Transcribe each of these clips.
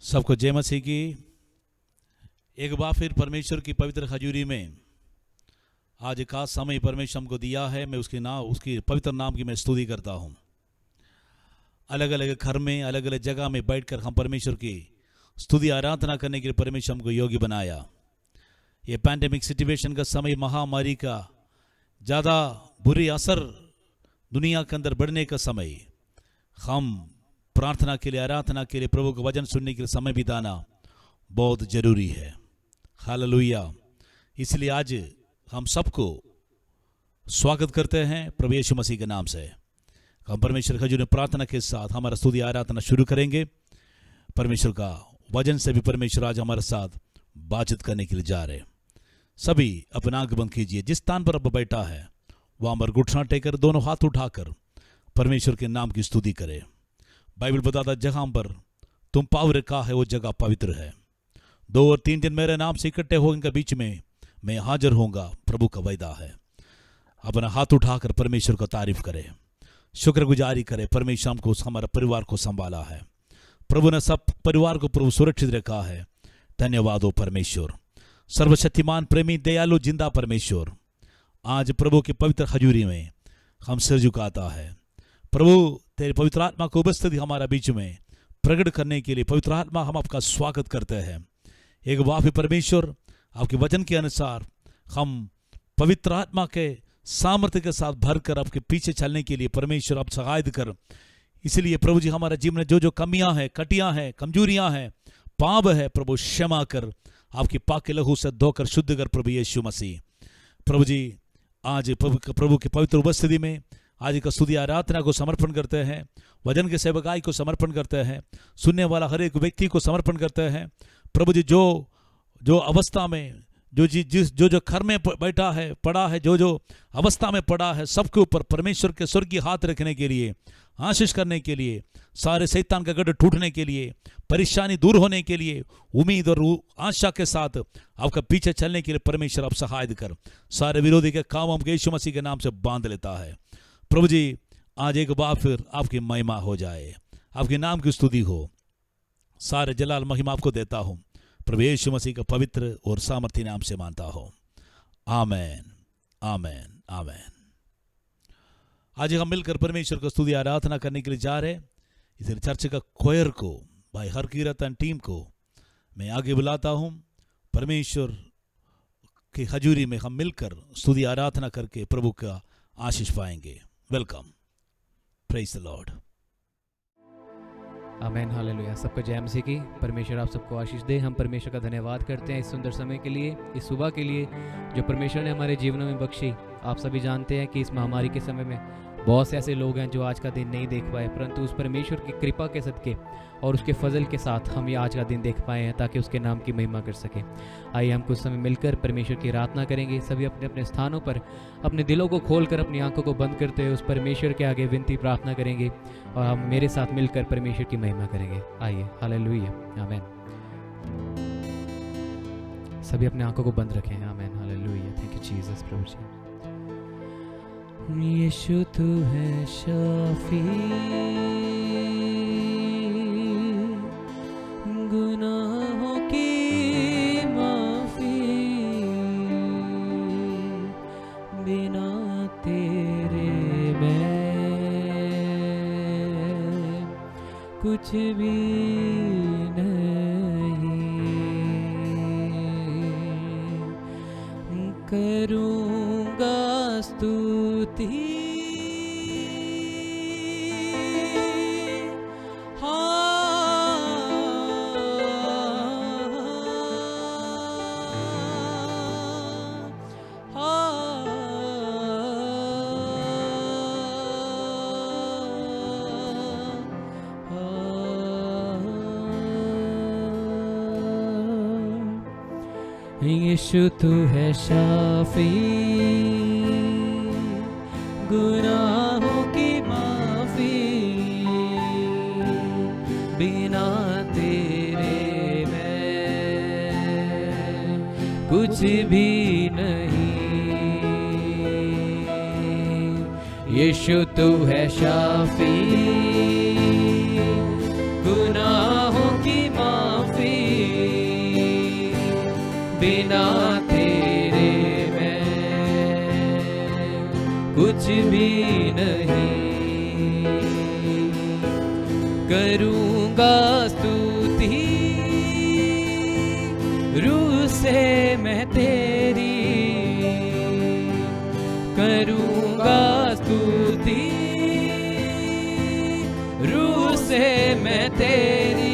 सबको जय मसीह की। एक बार फिर परमेश्वर की पवित्र हजूरी में आज एक खास समय परमेश्वर हमको दिया है। मैं उसकी पवित्र नाम की मैं स्तुति करता हूँ। अलग अलग घर में अलग अलग जगह में बैठकर हम परमेश्वर की स्तुति आराधना करने के लिए परमेश्वर हमको योग्य बनाया। ये पैंडेमिक सिचुएशन का समय, महामारी का ज़्यादा बुरी असर दुनिया के अंदर बढ़ने का समय, हम प्रार्थना के लिए, आराधना के लिए, प्रभु का वचन सुनने के लिए समय बिताना बहुत ज़रूरी है। हालेलुया। इसलिए आज हम सबको स्वागत करते हैं प्रभु यीशु मसीह के नाम से। हम परमेश्वर का जो प्रार्थना के साथ हमारा स्तुति आराधना शुरू करेंगे। परमेश्वर का वचन से भी परमेश्वर आज हमारे साथ बातचीत करने के लिए जा रहे हैं। सभी अपना आंख बंद कीजिए। जिस स्थान पर अब बैठा है वहाँ पर घुटना टेकर दोनों हाथ उठाकर परमेश्वर के नाम की स्तुति करें। बाइबल बताता जहाँ पर तुम पाव रखा है वो जगह पवित्र है। 2 और 3 दिन मेरे नाम से इकट्ठे हो इनके बीच में मैं हाजिर होऊंगा, प्रभु का वायदा है। अपना हाथ उठाकर परमेश्वर का तारीफ करें, शुक्रगुजारी करें। परमेश्वर हमको, हमारा परिवार को संभाला है। प्रभु ने सब परिवार को प्रभु सुरक्षित रखा है। धन्यवाद हो परमेश्वर। सर्वशक्तिमान, प्रेमी, दयालु, जिंदा परमेश्वर, आज प्रभु की पवित्र हजूरी में हम सिर झुकाता है। प्रभु तेरे पवित्र आत्मा को उपस्थिति हमारा बीच में प्रकट करने के लिए पवित्र आत्मा हम आपका स्वागत करते हैं। एक बार परमेश्वर आपके वचन के अनुसार हम पवित्र आत्मा के सामर्थ्य के साथ भरकर आपके पीछे चलने के लिए परमेश्वर आप सहायता कर। इसलिए प्रभु जी हमारे जीवन में जो जो कमियां हैं, कटियां हैं, कमजोरियां हैं, पाप है, प्रभु क्षमा कर, आपकी पाक के लहू से धोकर शुद्ध कर प्रभु यीशु मसीह। प्रभु जी आज प्रभु की पवित्र उपस्थिति में आज का स्तुति आराधना को समर्पण करते हैं। वचन के सेवकाई को समर्पण करते हैं। सुनने वाला हर एक व्यक्ति को समर्पण करते हैं। प्रभु जी जो अवस्था में जो घर में बैठा है, पड़ा है, जो अवस्था में पड़ा है, सबके ऊपर परमेश्वर के स्वर्गीय हाथ रखने के लिए, आशीष करने के लिए, सारे शैतान का गढ़ टूटने के लिए, परेशानी दूर होने के लिए, उम्मीद और आशा के साथ आपका पीछे चलने के लिए परमेश्वर आप सहायता कर। सारे विरोधी के काम हम यीशु मसीह के नाम से बांध लेता है। प्रभु जी आज एक बार फिर आपकी महिमा हो जाए, आपके नाम की स्तुति हो। सारे जलाल महिमा आपको देता हूँ, प्रभु यीशु मसीह का पवित्र और सामर्थी नाम से मानता हो। आमेन, आमेन, आमेन। आज हम मिलकर परमेश्वर को स्तुति आराधना करने के लिए जा रहे हैं। इस चर्च का खोयर को, भाई हरकीरतन टीम को मैं आगे बुलाता हूँ। परमेश्वर की हजूरी में हम मिलकर स्तुति आराधना करके प्रभु का आशीष पाएंगे। Welcome, praise the Lord. Amen, hallelujah. सबको जय मसीह की। परमेश्वर आप सबको आशीष दे। हम परमेश्वर का धन्यवाद करते हैं इस सुंदर समय के लिए, इस सुबह के लिए जो परमेश्वर ने हमारे जीवनों में बख्शी। आप सभी जानते हैं कि इस महामारी के समय में बहुत से ऐसे लोग हैं जो आज का दिन नहीं देख पाए, परंतु उस परमेश्वर की कृपा के सदके और उसके फजल के साथ हम ये आज का दिन देख पाए हैं ताकि उसके नाम की महिमा कर सकें। आइए हम कुछ समय मिलकर परमेश्वर की आराधना करेंगे। सभी अपने अपने स्थानों पर अपने दिलों को खोलकर अपनी आंखों को बंद करते हुए उस परमेश्वर के आगे विनती प्रार्थना करेंगे और हम मेरे साथ मिलकर परमेश्वर की महिमा करेंगे। आइए, हालेलुया, आमेन। सभी अपने आंखों को बंद रखें। आमेन, हालेलुया। Thank you Jesus. प्रभु जी, यीशु तू है शाफी, गुनाहों की माफी, बिना तेरे मैं कुछ भी नहीं, करूँगा स्तुति यीशु तू है शाफी, गुनाहों की माफी, बिना तेरे मैं कुछ भी नहीं। यीशु तू है शाफी, गुनाहों की माफी, बिना तेरे मैं कुछ भी नहीं। करूँगा स्तुति रूह से मैं तेरी, करूँगा स्तुति रूह से मैं तेरी।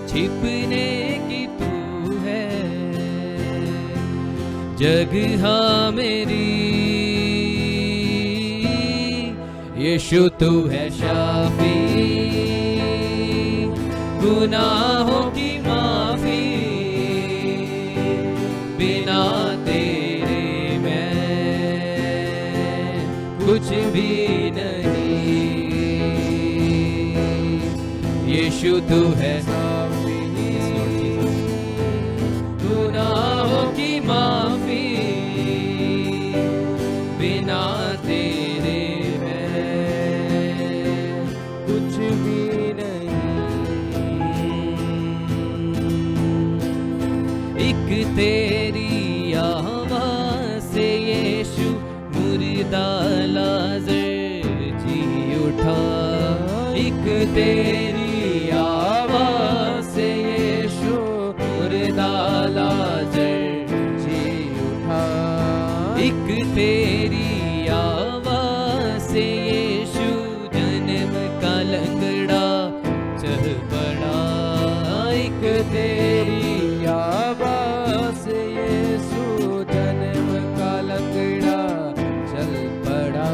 छिपने की तू है जगह मेरी, यीशु तू है शाफी गुनाहों की माफी। बिना तेरे मैं कुछ भी नहीं। यीशु तू है शाफी गुनाहों की माफी। बिना तेरे कुछ भी नहीं। एक तेरी आवाज़ से यीशु मुर्दा लाज़र जी उठा। एक तेरी आवाज़ से यीशु मुर्दा लाज़र जी उठा। एक तेरी आवाज़ से यीशु जन्म का लंगड़ा चल पड़ा। एक तेरी आवाज़ से यीशु जन्म का लंगड़ा चल पड़ा।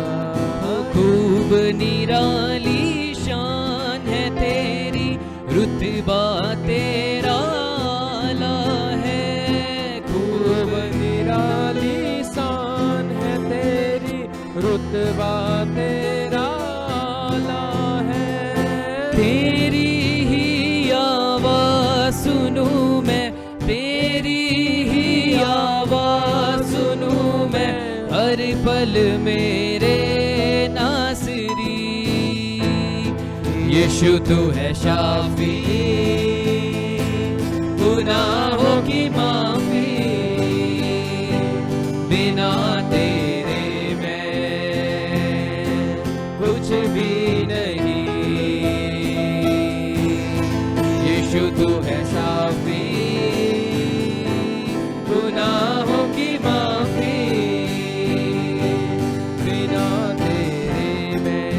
खूब निराली शान है तेरी, रुतबा तेरा आला है। खूब निराली शान है तेरी, रुतबा तेरा आला है। तेरी ही आवाज़ सुनूं मैं, तेरी ही आवाज़ सुनूं मैं, हर पल मेरे नासरी। यीशु तू है शाफी गुनाहों की माफी। बिना तेरे मैं कुछ भी नहीं। यीशु तू है शाफी गुनाहों की माफी। बिना तेरे मैं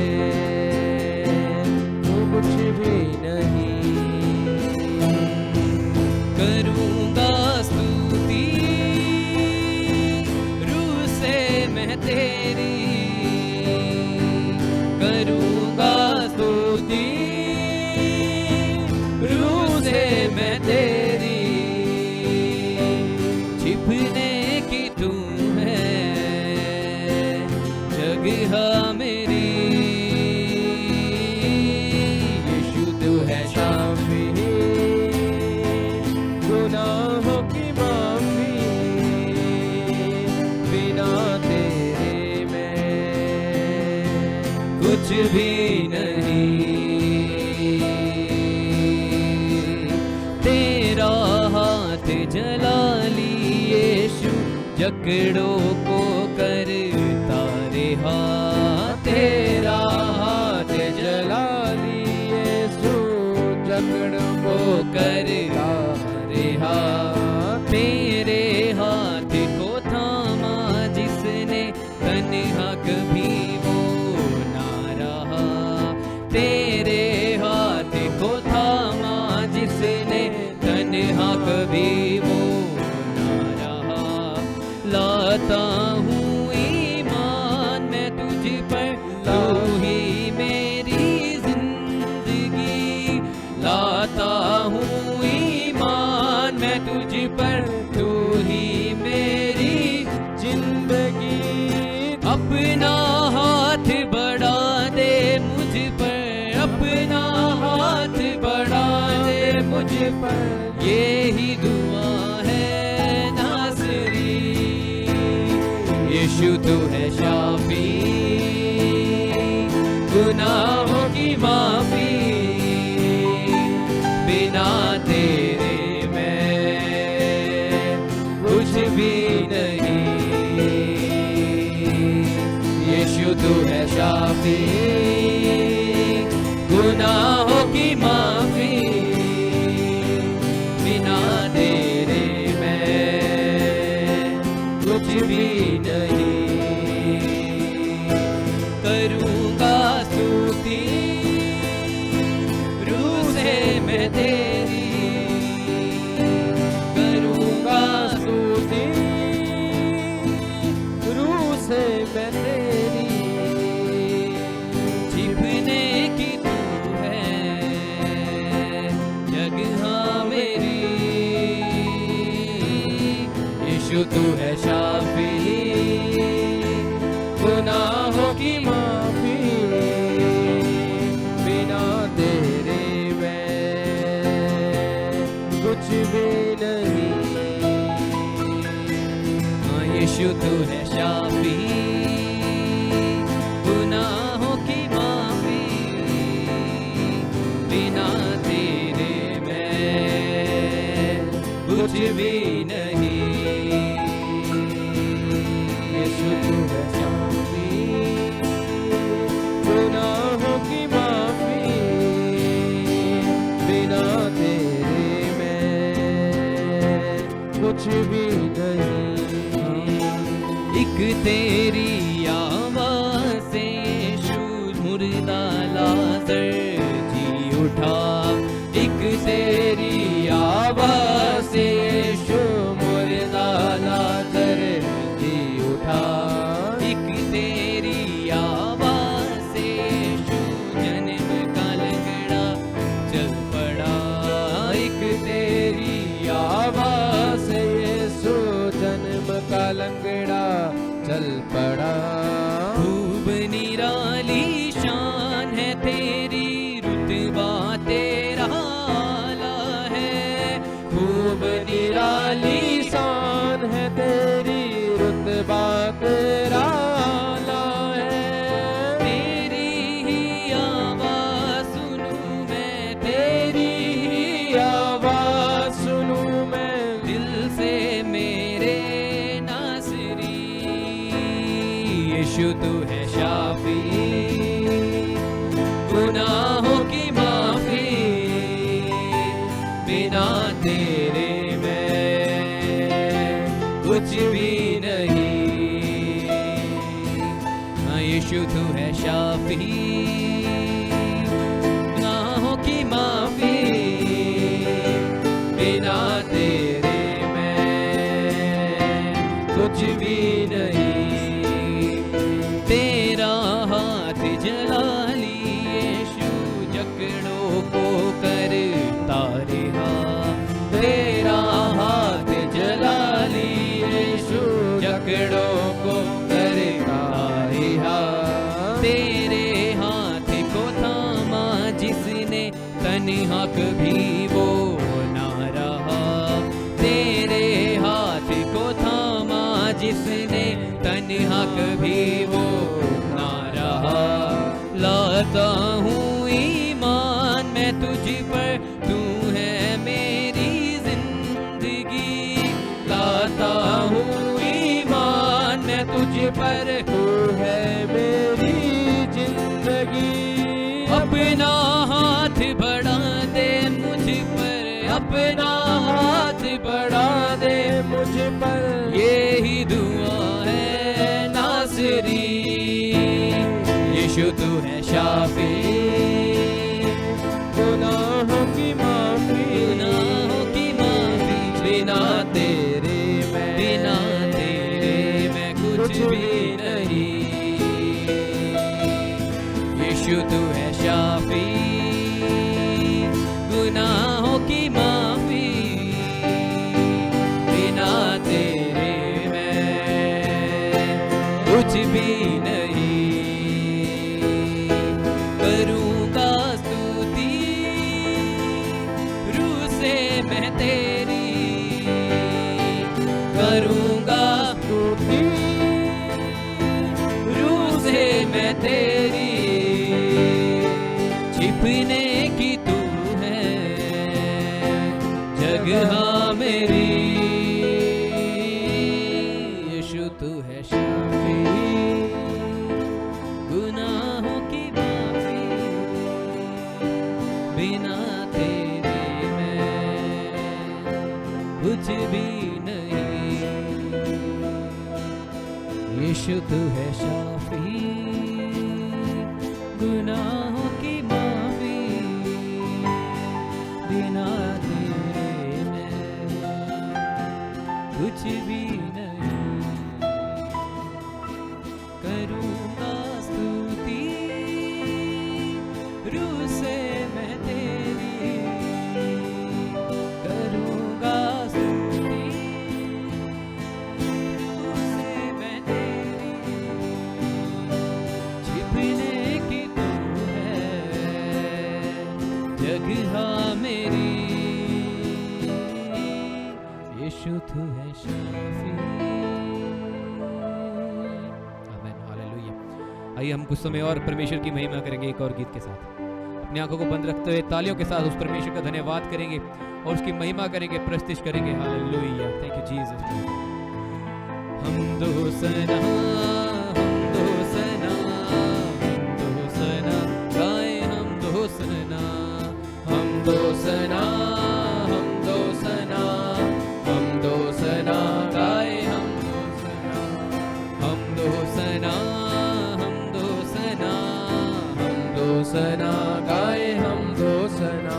कुछ भी नहीं। करूँगा स्तुति रूह से मैं तेरी, करूँगा स्तुति रूह से मैं तेरी। छिपने की तू है जगह मेरी, यीशु तू है शाफी गुनाहों की माफी। बिना तेरे मैं कुछ भी नहीं। तेरा हाथ जला ली यीशु, जकड़ों को करता रिहा। तेरा हाथ जला ली यीशु, जकड़ों को करता रिहा। तेरे हाथ को थामा जिसने, तन्हा कभी वो ना रहा। तेरे हाथ को थामा जिसने, तन्हा कभी वो ना रहा। लाता हूँ ईमान मैं तुझ पर, तू ही मेरी जिंदगी। लाता हूँ ईमान मैं तुझ पर, तू ही मेरी जिंदगी। अपना हाथ बढ़ा दे मुझ पर, अपना हाथ बढ़ा दे मुझ पर। ये ही दुआ है नासरी। यीशु तू है शाफी गुनाहों की माफी। बिना तेरे मैं यीशु तू है शाफी, गुनाहों की माफी, बिना तेरे मैं कुछ भी नहीं। करूँगा स्तुति रूह से मैं तेरी, करूँगा स्तुति रूह से मैं तेरी। छिपने की तू है जगह मेरी, यीशु तू है शाफी, गुनाहों की माफी, बिना तेरे मैं कुछ भी नहीं। हाँ यीशु तू है शाफी, गुनाहों की माफी, बिना तेरे मैं कुछ भी नहीं। यीशु तू है शाफी, गुनाहों की माफी, बिना तेरे मैं कुछ भी नहीं। एक तेरी आवाज़ से यीशु मुर्दा लाज़र जी उठा, एक तेरी आवाज़ से यीशु मुर्दा लाज़र जी उठा, एक तेरी आवाज़ से यीशु जन्म का लंगड़ा चल पड़ा, एक तेरी आवाज़ से यीशु जन्म का लंगड़ा चल पड़ा। खूब निराली शान है तेरी, रुतबा तेरा आला है। खूब निराली शान है तेरी, रुतबा तेरा आला है। तेरी ही आवाज़ सुनूं मैं, तेरी ही आवाज़ सुनूं मैं, दिल से मेरे नासरी। यीशु तू है शाफी, गुनाहों की माफी, बिना तेरे मैं कुछ भी नहीं। हाँ यीशु तू है शाफी, गुनाहों की माफी, बिना तेरे मैं कुछ भी नहीं। तेरा हाथ जला लिए यीशु, जकड़ों को करता रहा। तेरा हाथ जला लिए यीशु, जकड़ों को करता रहा। तेरे हाथ को थामा जिसने, तन्हा कभी वो ना रहा। तेरे हाथ को थामा जिसने, तन्हा कभी वो ना रहा। लाता हूँ ईमान मैं तुझ पर, तू है मेरी जिंदगी। लाता हूँ ईमान मैं तुझ पर, तू है मेरी जिंदगी। अपना हाथ बढ़ा दे मुझ पर, अपना हाथ बढ़ा दे मुझ पर, ये ही दुआ है नासरी। यीशु तू है शाफी, गुनाहों की माफी, गुनाहों की माफी, बिना तेरे मैं कुछ भी नहीं। यीशु तू है शाफी, गुनाहों की माफी, बिना तेरे मैं कुछ भी नहीं। करूँगा स्तुति रूह से मैं तेरी, करूँगा स्तुति रूह से मैं तेरी। छिपने की तू है जगह मेरी, यीशु तू है शाफी, गुनाहों की माफी, बिना तेरे मैं कुछ भी नहीं। यीशु तू है शाफी, गुनाहों की माफी, बिना तेरे मैं कुछ भी नहीं। करूँगा स्तुति रूह से मैं तेरी, करूँगा स्तुति रूह से मैं तेरी। छिपने की तू है जगह मेरी, यीशु तू है शाफी। आमीन, हालेलुया। आइए हम कुछ समय और परमेश्वर की महिमा करेंगे एक और गीत के साथ। अपनी आंखों को बंद रखते हुए तालियों के साथ उस परमेश्वर का धन्यवाद करेंगे और उसकी महिमा करेंगे, प्रस्तुत करेंगे। Hallelujah, thank you Jesus. हम दो सना, हम दो सना, हम दो सना गाए, हम दो सना, हम दो सना, हम दो सना, हम दो सना गाए, हम दो सना, हम दो सना, हम दो सना, हम दो सना गाए, हम दो सना,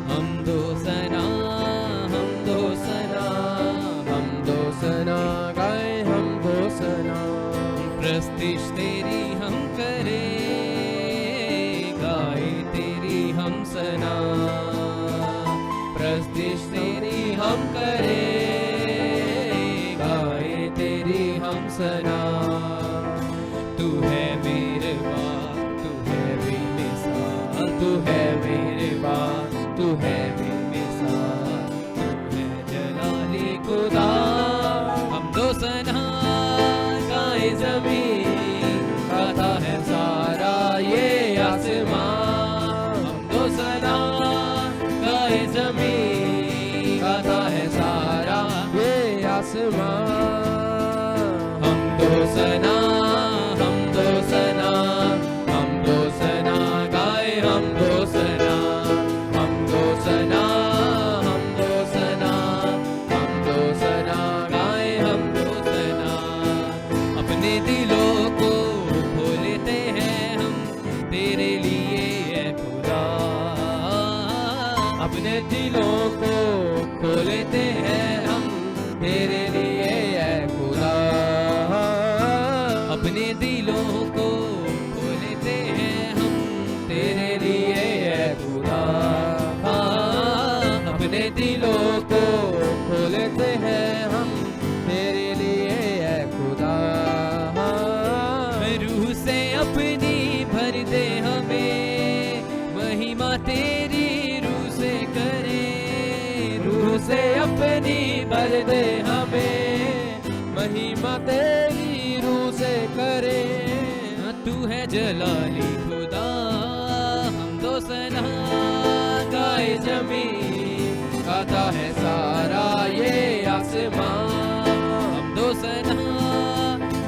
हम दो सना, हम दो सना, हम दो सना गाए, हम दो सना। प्रस्तुति तेरी हम करें, गाए तेरी हम सना, प्रस्तुति तेरी हम करें, गाए तेरी हम सना। तू है मेरे बाप, तू है बेमिसाल, तू है मेरे बाप, तू है बेमिसाल, तू है जलाली खुदा। हम दो सना गाए, ज़मीन गाता है सारा ये आसमां। हम दो सना गाए, ज़मीन गाता है सारा ये आसमां। हम दो सना, हम दो सना, हम दो सना गाए, हम दो सना, हम दो सना, हम दो सना, हम दो सना गाए, हम दो सना। अपने दिलों को खोलते हैं हम तेरे लिए है खुदा, अपने दिलों को खोलते हैं हम तेरे लिए है खुदा। अपने दिलों को खोलते हैं हम तेरे लिए है खुदा, अपने दिलों को खोलते हैं हम तेरे लिए है खुदा। रूह से अपनी भर दे हमें, महिमा तेरी रूह से करें, रूह से अपनी भर दे हमें, महिमा तेरी रूह से करे। तू है जलाली खुदा, हम दो सना गाए, ज़मीन गाता है सारा ये आसमां। हम दो सना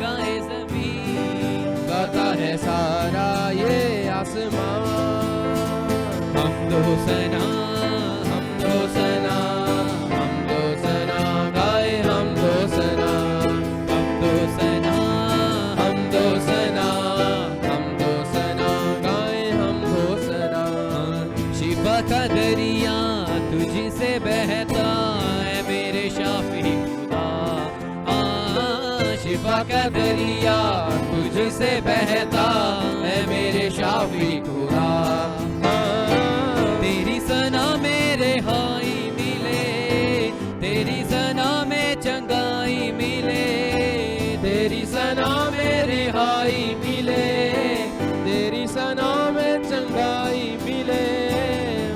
गाए, ज़मीन गाता है सारा ये आसमां। हम दो सना, हम दो सना, हम दो सना गाए, हम दो सना, हम दो सना, हम दो सना, हम दो सना गाए, हम दो सना। शिफा का दरिया तुझसे बहता है मेरे शाफी खुदा, शिफा का दरिया तुझसे बहता है मेरे शाफी खुदा। तेरी सना मेरे हाई मिले, तेरी सना में चंगाई मिले, तेरी सना मेरे हाई मिले, तेरी सना में चंगाई मिले।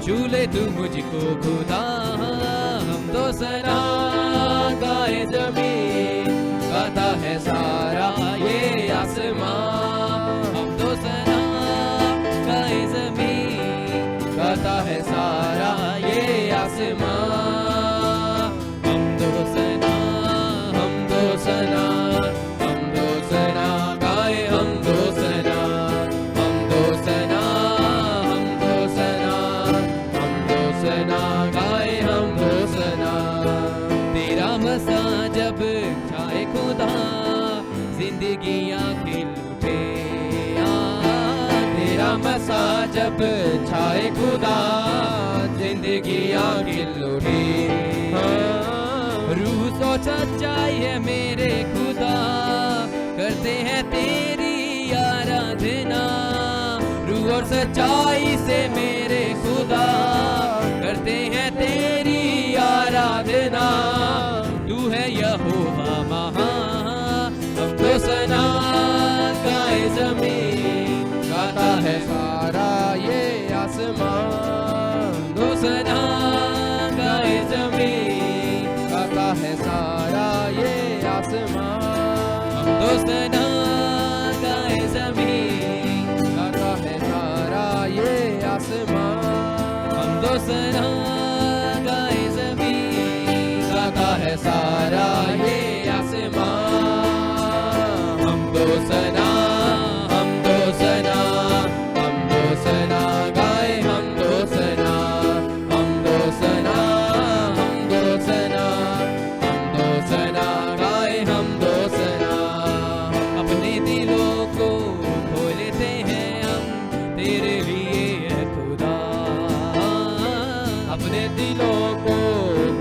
चूले तू मुझको खुदा, हम दो सना गाए, ज़मीन गाता है सारा ये आसमां। हम दो सना गाए, ज़मीन गाता है सारा ये आसमां। हम दो सना, हम दो सना, हम दो सना जिंदगियां खिल उठे। तेरा मसा जब छाए खुदा, जिंदगियां खिल उठे। रूह सो सच्चाई है मेरे खुदा, करते हैं तेरी आराधना। रूह और सच्चाई से मेरे खुदा, करते हैं तेरी आराधना। तू है यहोवा महान, हम तो सना गाए ज़मीन, गाता है सारा ये आसमान। तो सना गाए ज़मीन, गाता है सारा ये आसमान। हम तो सना गाए ज़मीन, गाता है सारा ये आसमान। हम तो सना गाए ज़मीन, गाता है सारा ये आसमान। हम तो सना, हम तो सना, हम तो सना गाए, हम तो सना, हम तो सना, हम तो सना, हम तो सना गाए, हम तो सना। अपने दिलों को खोलते हैं हम तेरे लिए है खुदा। अपने दिलों को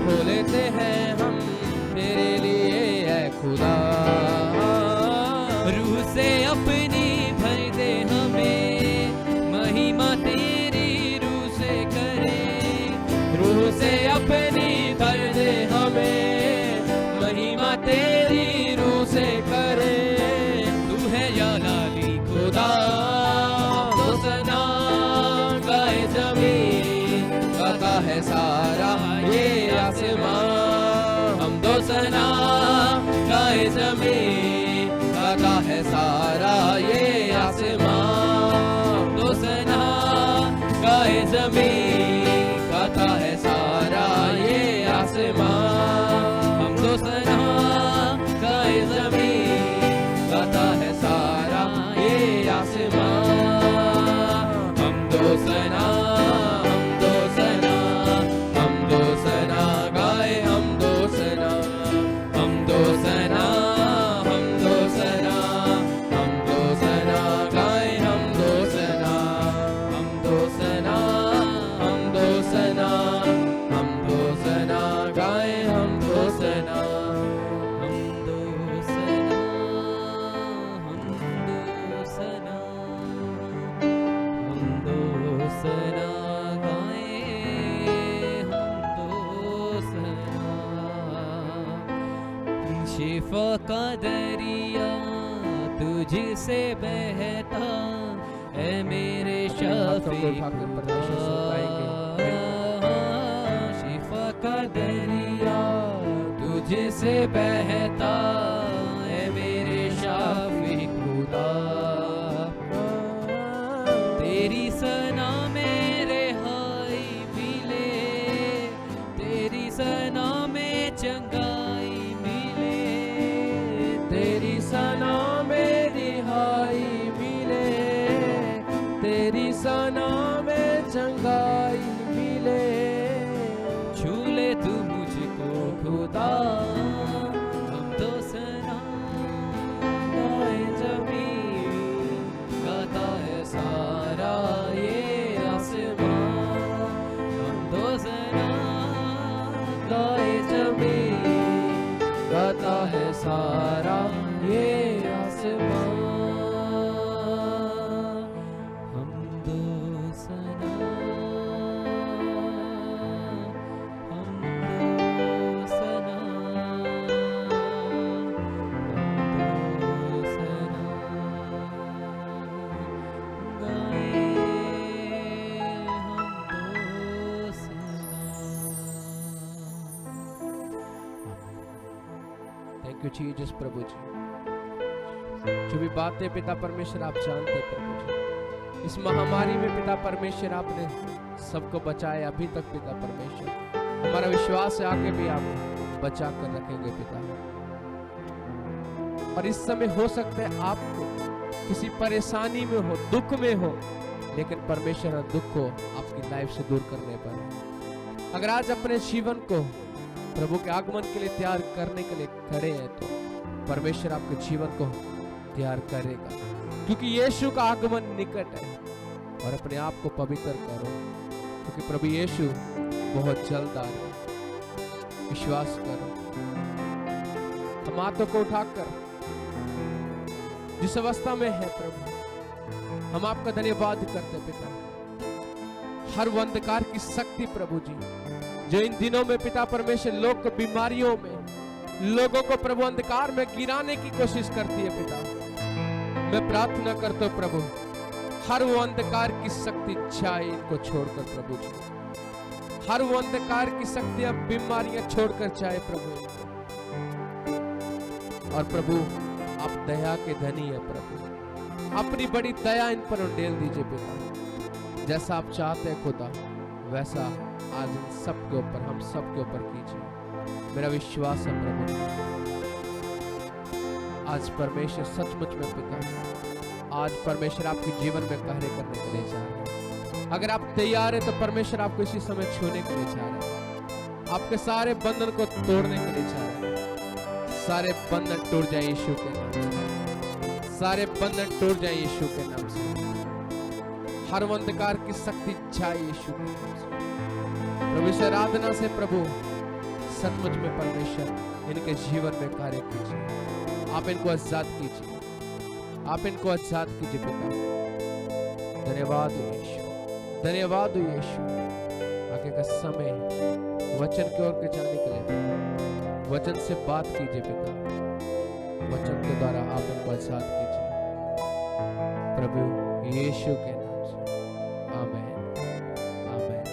खोलते हैं हम तेरे लिए है खुदा। रूह से अपनी भर दे हमें, महिमा तेरी रूह से करे। रूह से अपनी भर दे हमें, महिमा तेरी रूह से करे। तू है या लाली खुदा, तो सना गाए ज़मीन, गाता है सारा ये आसमान। हम तो सना गाए ज़मीन, गाता है सारा ये आसमान। तो सना गाए ज़मीन, गाता है सारा ये आसमान। हम तो सना गाए ज़मीन, गाता है सारा ये आसमान। हम तो सना, हम तो सना, हम तो सना गाए, हम तो सना, हम तो सना, हम तो सना, हम तो सना गाए, हम तो सना, हम तो सना, हम तो सना, हम तो सना गाए, हम तो सना, हम तो सना, हम तो सना, हम तो सना गाए, हम तो सना। शिफा का दरिया तुझसे बहता है मेरे शाफी खुदा। शिफा का दरिया तुझसे बहता है मेरे शाफी खुदा। तेरी सना में रिहाई मिले, तेरी सना में चंगाई मिले। तेरी सना में रिहाई मिले, तेरी सना में चंगाई मिले। छू ले तू मुझको खुदा, हम तो सना गाए ज़मीन, गाता है सारा ये आसमान। हम तो सना गाए ज़मीन, गाता है सारा ये आसमान। हम तो सना, हम तो सना, हम तो सना गाए, हम तो सना। थैंक यू जीसस प्रभु जी। जो भी बातें पिता परमेश्वर आप जानते हैं प्रभु जी, इस महामारी में पिता परमेश्वर आपने सबको बचाया अभी तक पिता परमेश्वर। हमारा विश्वास है आगे भी आप बचा कर रखेंगे पिता। और इस समय हो सकता है आपको किसी परेशानी में हो, दुख में हो, लेकिन परमेश्वर दुख को आपकी लाइफ से दूर करने पर अगर आज अपने जीवन को प्रभु के आगमन के लिए तैयार करने के लिए खड़े हैं तो परमेश्वर आपके जीवन को तैयार करेगा, क्योंकि यीशु का आगमन निकट है। और अपने आप को पवित्र करो, क्योंकि प्रभु यीशु बहुत जल्द आ रहे हैं। विश्वास करो। हम हाथों को उठाकर जिस अवस्था में है प्रभु, हम आपका धन्यवाद करते पिता। हर वो अंधकार की शक्ति प्रभु जी, जो इन दिनों में पिता परमेश्वर लोग को बीमारियों में, लोगों को प्रभु अंधकार में गिराने की कोशिश करती है पिता, मैं प्रार्थना करता हूं प्रभु, हर वो अंधकार की शक्ति जाए इनको छोड़कर प्रभु जी। हर वो अंधकार की शक्तियां, बीमारियां छोड़कर जाए प्रभु इनको। और प्रभु आप दया के धनी है प्रभु, अपनी बड़ी दया इन पर उंडेल दीजिए पिता। जैसा आप चाहते हैं खुदा, वैसा आज इन सब के ऊपर, हम सब के ऊपर कीजिए। मेरा विश्वास है प्रभु, आज परमेश्वर सचमुच में पिता, आज परमेश्वर आपके जीवन में कार्य करने के लिए जा रहे हैं। अगर आप तैयार हैं तो परमेश्वर आपको इसी समय छूने के लिए जा रहे हैं, आपके सारे बंधन को तोड़ने के लिए जा रहे हैं। सारे बंधन टूट जाए यीशु के नाम से, सारे बंधन टूट जाए यीशु के नाम से। हर अंधकार की शक्ति जाए यीशु के नाम से। प्रभु इस आराधना से प्रभु सचमुच में परमेश्वर इनके जीवन में कार्य कीजिए। आप इनको आजाद कीजिए, आप इनको आजाद कीजिए पिता। धन्यवाद हो यीशु, धन्यवाद हो यीशु। आगे का समय वचन की ओर के जाने के लिए वचन से बात कीजिए पिता, वचन के द्वारा आप इनको आजाद कीजिए प्रभु यीशु के नाम से। आमीन, आमीन, आमीन,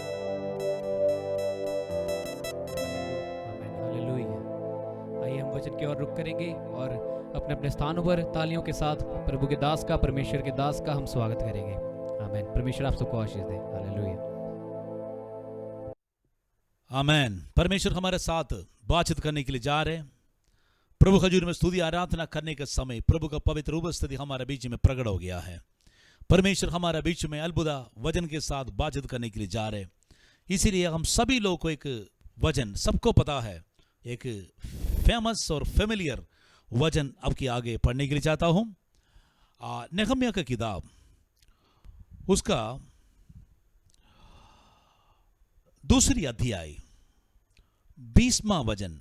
हालेलुया। आइए हम वचन की ओर रुख करेंगे और अपने अपने स्थानों पर तालियों के साथ प्रभु के दास का, परमेश्वर के दास का हम स्वागत करेंगे। आमीन। परमेश्वर आप सबको आशीष दे। हालेलुया। आमेन। परमेश्वर हमारे साथ बातचीत करने के लिए जा रहे हैं। प्रभु हजूर में स्तुति आराधना करने के समय प्रभु का पवित्र उपस्थिति हमारे बीच में प्रकट हो गया है। परमेश्वर हमारे बीच में अलबुदा वचन के साथ बातचीत करने के लिए जा रहे हैं। इसीलिए हम सभी लोगों को एक वचन, सबको पता है, एक फेमस और फेमिलियर वचन आपके आगे पढ़ने के लिए चाहता हूं। नेहम्याह का किताब, उसका 2 अध्याय 20वां वचन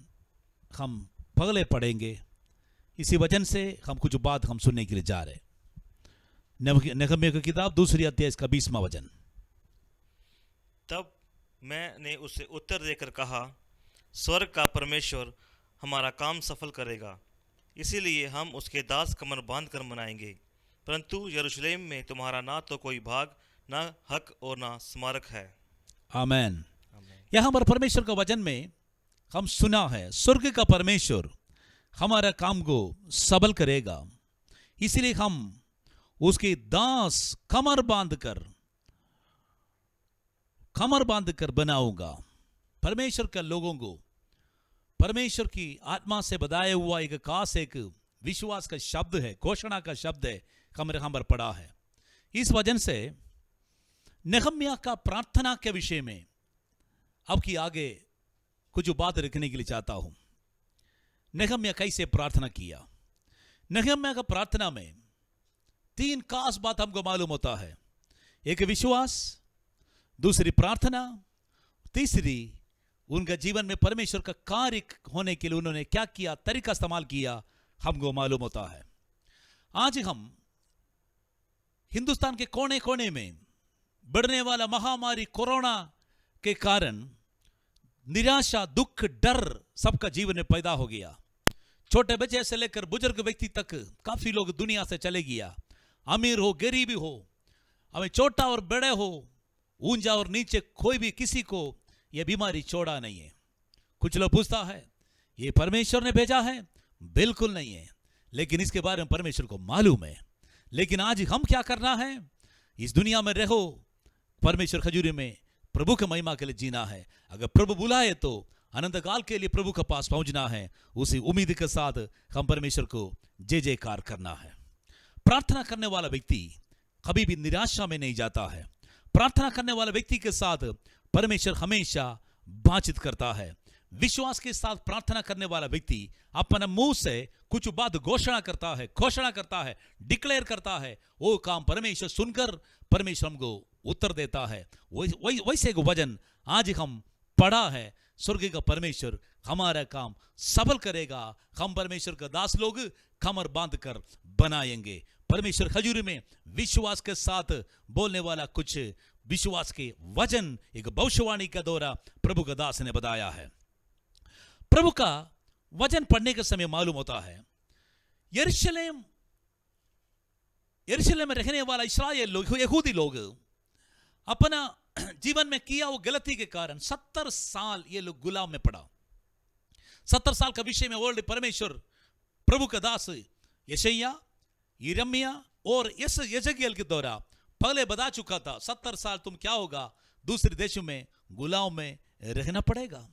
हम पगले पढ़ेंगे। इसी वचन से हम कुछ बात हम सुनने के लिए जा रहे हैं। नेहम्याह की किताब 2 अध्याय इसका 20वां वचन। तब मैंने उसे उत्तर देकर कहा, स्वर्ग का परमेश्वर हमारा काम सफल करेगा, इसीलिए हम उसके दास कमर बांध कर मनाएंगे। परंतु यरूशलेम में तुम्हारा ना तो कोई भाग, ना हक और ना स्मारक है। आमेन। यहाँ पर परमेश्वर का वचन में हम सुना है, स्वर्ग का परमेश्वर हमारा काम को सबल करेगा, इसलिए हम उसके दास कमर बांध कर बनाऊंगा। परमेश्वर के लोगों को परमेश्वर की आत्मा से बताया हुआ एक खास, एक विश्वास का शब्द है, घोषणा का शब्द है, हम पर पड़ा है। इस वजन से नेहम्याह का प्रार्थना के विषय में आपकी आगे कुछ बात रखने के लिए चाहता हूं। नेहम्याह कैसे प्रार्थना किया। नेहम्याह का प्रार्थना में 3 खास बात हमको मालूम होता है। एक विश्वास, दूसरी प्रार्थना, तीसरी उनका जीवन में परमेश्वर का कार्य होने के लिए उन्होंने क्या किया, तरीका इस्तेमाल किया, हमको मालूम होता है। आज हम हिंदुस्तान के कोने कोने में बढ़ने वाला महामारी कोरोना के कारण निराशा, दुख, डर सबका जीवन में पैदा हो गया। छोटे बच्चे से लेकर बुजुर्ग व्यक्ति तक काफी लोग दुनिया से चले गया। अमीर हो, गरीबी हो, हमें छोटा और बड़े हो, ऊंचा और नीचे, कोई भी किसी को यह बीमारी छोड़ा नहीं है। कुछ लोग पूछता है ये परमेश्वर ने भेजा है? बिल्कुल नहीं है, लेकिन इसके बारे में परमेश्वर को मालूम है। लेकिन आज हम क्या करना है? इस दुनिया में रहो, परमेश्वर खजूरी में प्रभु के महिमा के लिए जीना है। अगर प्रभु बुलाए तो अनंत काल के लिए प्रभु के पास पहुंचना है। उसी उम्मीद के साथ हम परमेश्वर को जय जयकार करना है। प्रार्थना करने वाला व्यक्ति कभी भी निराशा में नहीं जाता है। प्रार्थना करने वाले व्यक्ति के साथ परमेश्वर हमेशा बातचीत करता है। विश्वास के साथ प्रार्थना करने वाला व्यक्ति अपने मुंह से कुछ बात घोषणा करता है, डिक्लेयर करता है, वो काम परमेश्वर सुनकर परमेश्वर हमको उत्तर देता है। वैसे एक वचन आज हम पढ़ा है, स्वर्ग का परमेश्वर हमारा काम सफल करेगा। हम परमेश्वर का दास लोग कमर बांध कर बनाएंगे। परमेश्वर खजूरी में विश्वास के साथ बोलने वाला कुछ विश्वास के वचन एक भविष्यवाणी का दौरा प्रभु का दास ने बताया है। प्रभु का वचन पढ़ने के समय मालूम होता है यरूशलेम में रहने वाला इस्राएल लोग, यहूदी लोग अपना जीवन में किया वो गलती के कारण 70 साल ये लोग गुलाम में पड़ा। 70 साल का विषय में ऑलरेडी परमेश्वर प्रभु का दास यशायाह, यिर्मयाह और यजकियेल के द्वारा पहले बता चुका था। 70 साल तुम क्या होगा, दूसरे देशों में गुलाम में रहना पड़ेगा।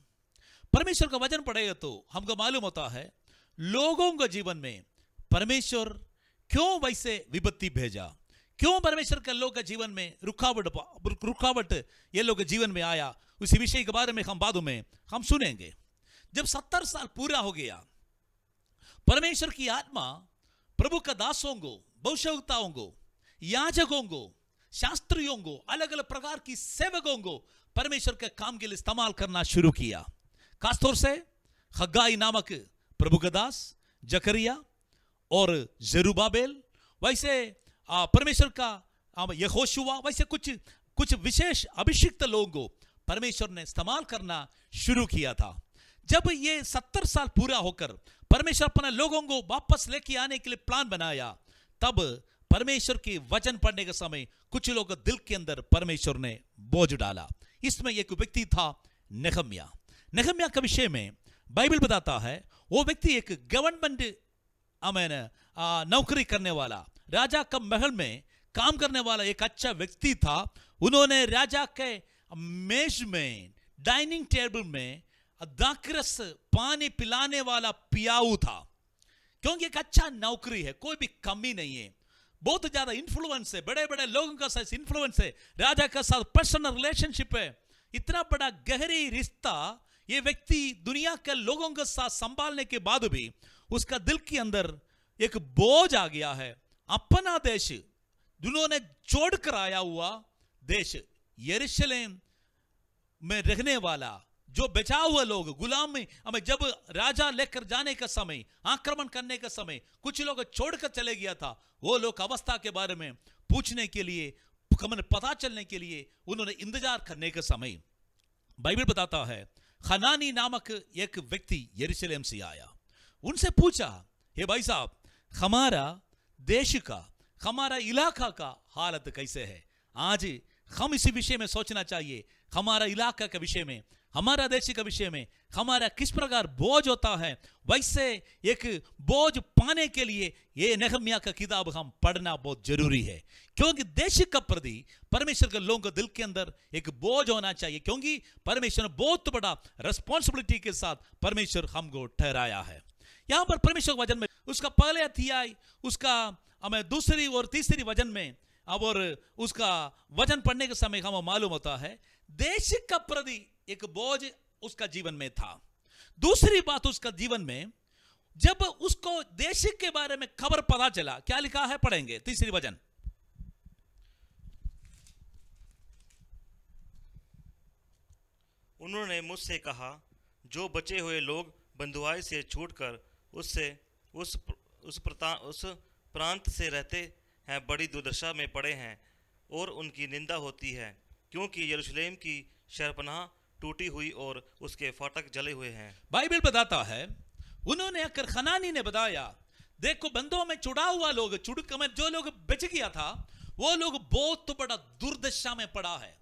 परमेश्वर का वचन पढ़ेगा तो हमको मालूम होता है लोगों के जीवन में परमेश्वर क्यों वैसे विपत्ति भेजा, क्यों परमेश्वर के लोग के जीवन में रुकावट ये लोग के जीवन में आया। उसी विषय के बारे में हम बाद में हम सुनेंगे। जब 70 साल पूरा हो गया, परमेश्वर की आत्मा प्रभु का दासों को, भविष्यवक्ताओं को, याजकों को, शास्त्रियों को, अलग अलग प्रकार की सेवकों को परमेश्वर के काम के लिए इस्तेमाल करना शुरू किया। खासतौर से हग्गाई नामक प्रभु का दास, जकरिया और जरुब्बाबेल, वैसे परमेश्वर का यहोशुआ, वैसे कुछ विशेष अभिषिक्त लोगों को परमेश्वर ने इस्तेमाल करना शुरू किया था। जब ये 70 साल पूरा होकर परमेश्वर अपने लोगों को वापस लेके आने के लिए प्लान बनाया, तब परमेश्वर की वचन पढ़ने के समय कुछ लोग दिल के अंदर परमेश्वर ने बोझ डाला। इसमें एक व्यक्ति था नेहम्याह। नेहम्याह के विषय में बाइबल बताता है वो व्यक्ति एक गवर्नमेंट नौकरी करने वाला, राजा का महल में काम करने वाला एक अच्छा व्यक्ति था। उन्होंने राजा के मेज में, डाइनिंग टेबल में दाखरस पानी पिलाने वाला पियाऊ था, क्योंकि एक अच्छा नौकरी है, कोई भी कमी नहीं है, बहुत ज्यादा इन्फ्लुएंस है, बड़े बड़े लोगों का साथ इन्फ्लुएंस है, राजा का साथ पर्सनल रिलेशनशिप है, इतना बड़ा गहरी रिश्ता ये व्यक्ति दुनिया के लोगों के साथ संभालने के बाद भी उसका दिल के अंदर एक बोझ आ गया है। अपना देश उन्होंने छोड़कर आया हुआ देश यरूशलेम में रहने वाला जो बचा हुआ लोग गुलाम में, हमें जब राजा लेकर जाने का समय, आक्रमण करने का समय कुछ लोग छोड़कर चले गया था, वो लोग अवस्था के बारे में पूछने के लिए, पता चलने के लिए उन्होंने इंतजार करने का समय बाइबल बताता है हनानी नामक एक व्यक्ति यरूशलेम से आया। उनसे पूछा, हे भाई साहब, हमारा देश का, हमारा इलाका का हालत कैसे है? आज हम इसी विषय में सोचना चाहिए, हमारा इलाका के विषय में, हमारा देश के विषय में हमारा किस प्रकार बोझ होता है। वैसे एक बोझ पाने के लिए ये नेहम्याह का किताब हम पढ़ना बहुत जरूरी है, क्योंकि देश का प्रति परमेश्वर के लोगों के दिल के अंदर एक बोझ होना चाहिए, क्योंकि परमेश्वर ने बहुत बड़ा रिस्पॉन्सिबिलिटी के साथ परमेश्वर हमको ठहराया है। यहां पर परमेश्वर के वचन में उसका पहले अध्याय, उसका हमें दूसरी और तीसरी वचन में और उसका वचन पढ़ने के समय हमें मालूम होता है देश का प्रति एक बोझ उसका जीवन में था। दूसरी बात, उसका जीवन में जब उसको देश के बारे में खबर पता चला, क्या लिखा है पढ़ेंगे, तीसरी वचन। उन्होंने मुझसे कहा, जो बचे हुए लोग बंधुआई से छूटकर उस प्रांत से रहते हैं बड़ी दुर्दशा में पड़े हैं और उनकी निंदा होती है, क्योंकि यरूशलेम की शहरपनाह टूटी हुई और उसके फाटक जले हुए हैं। बाइबल बताता है उन्होंने आकर खनानी ने बताया, देखो बंदों में छुड़ा हुआ लोग, जो लोग बच गया था वो लोग बहुत बड़ा दुर्दशा में पड़ा है,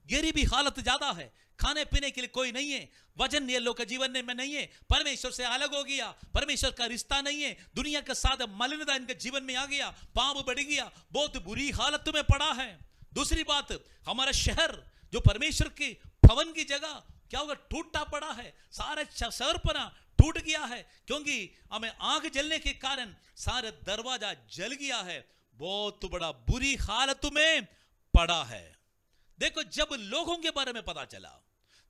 गरीबी हालत ज्यादा है, खाने पीने के लिए कोई नहीं है, वजन ये लोग के जीवन में नहीं है, परमेश्वर से अलग हो गया, परमेश्वर का रिश्ता नहीं है, दुनिया के साथ मलिनता इनके जीवन में आ गया, पाप बढ़ गया, बहुत बुरी हालत में पड़ा है। दूसरी बात, हमारा शहर जो परमेश्वर की भवन की जगह क्या होगा, टूटा पड़ा है, सारे शहर पर टूट गया है, क्योंकि हमें आग जलने के कारण सारे दरवाजा जल गया है, बहुत बड़ा बुरी हालत में पड़ा है। देखो, जब लोगों के बारे में पता चला,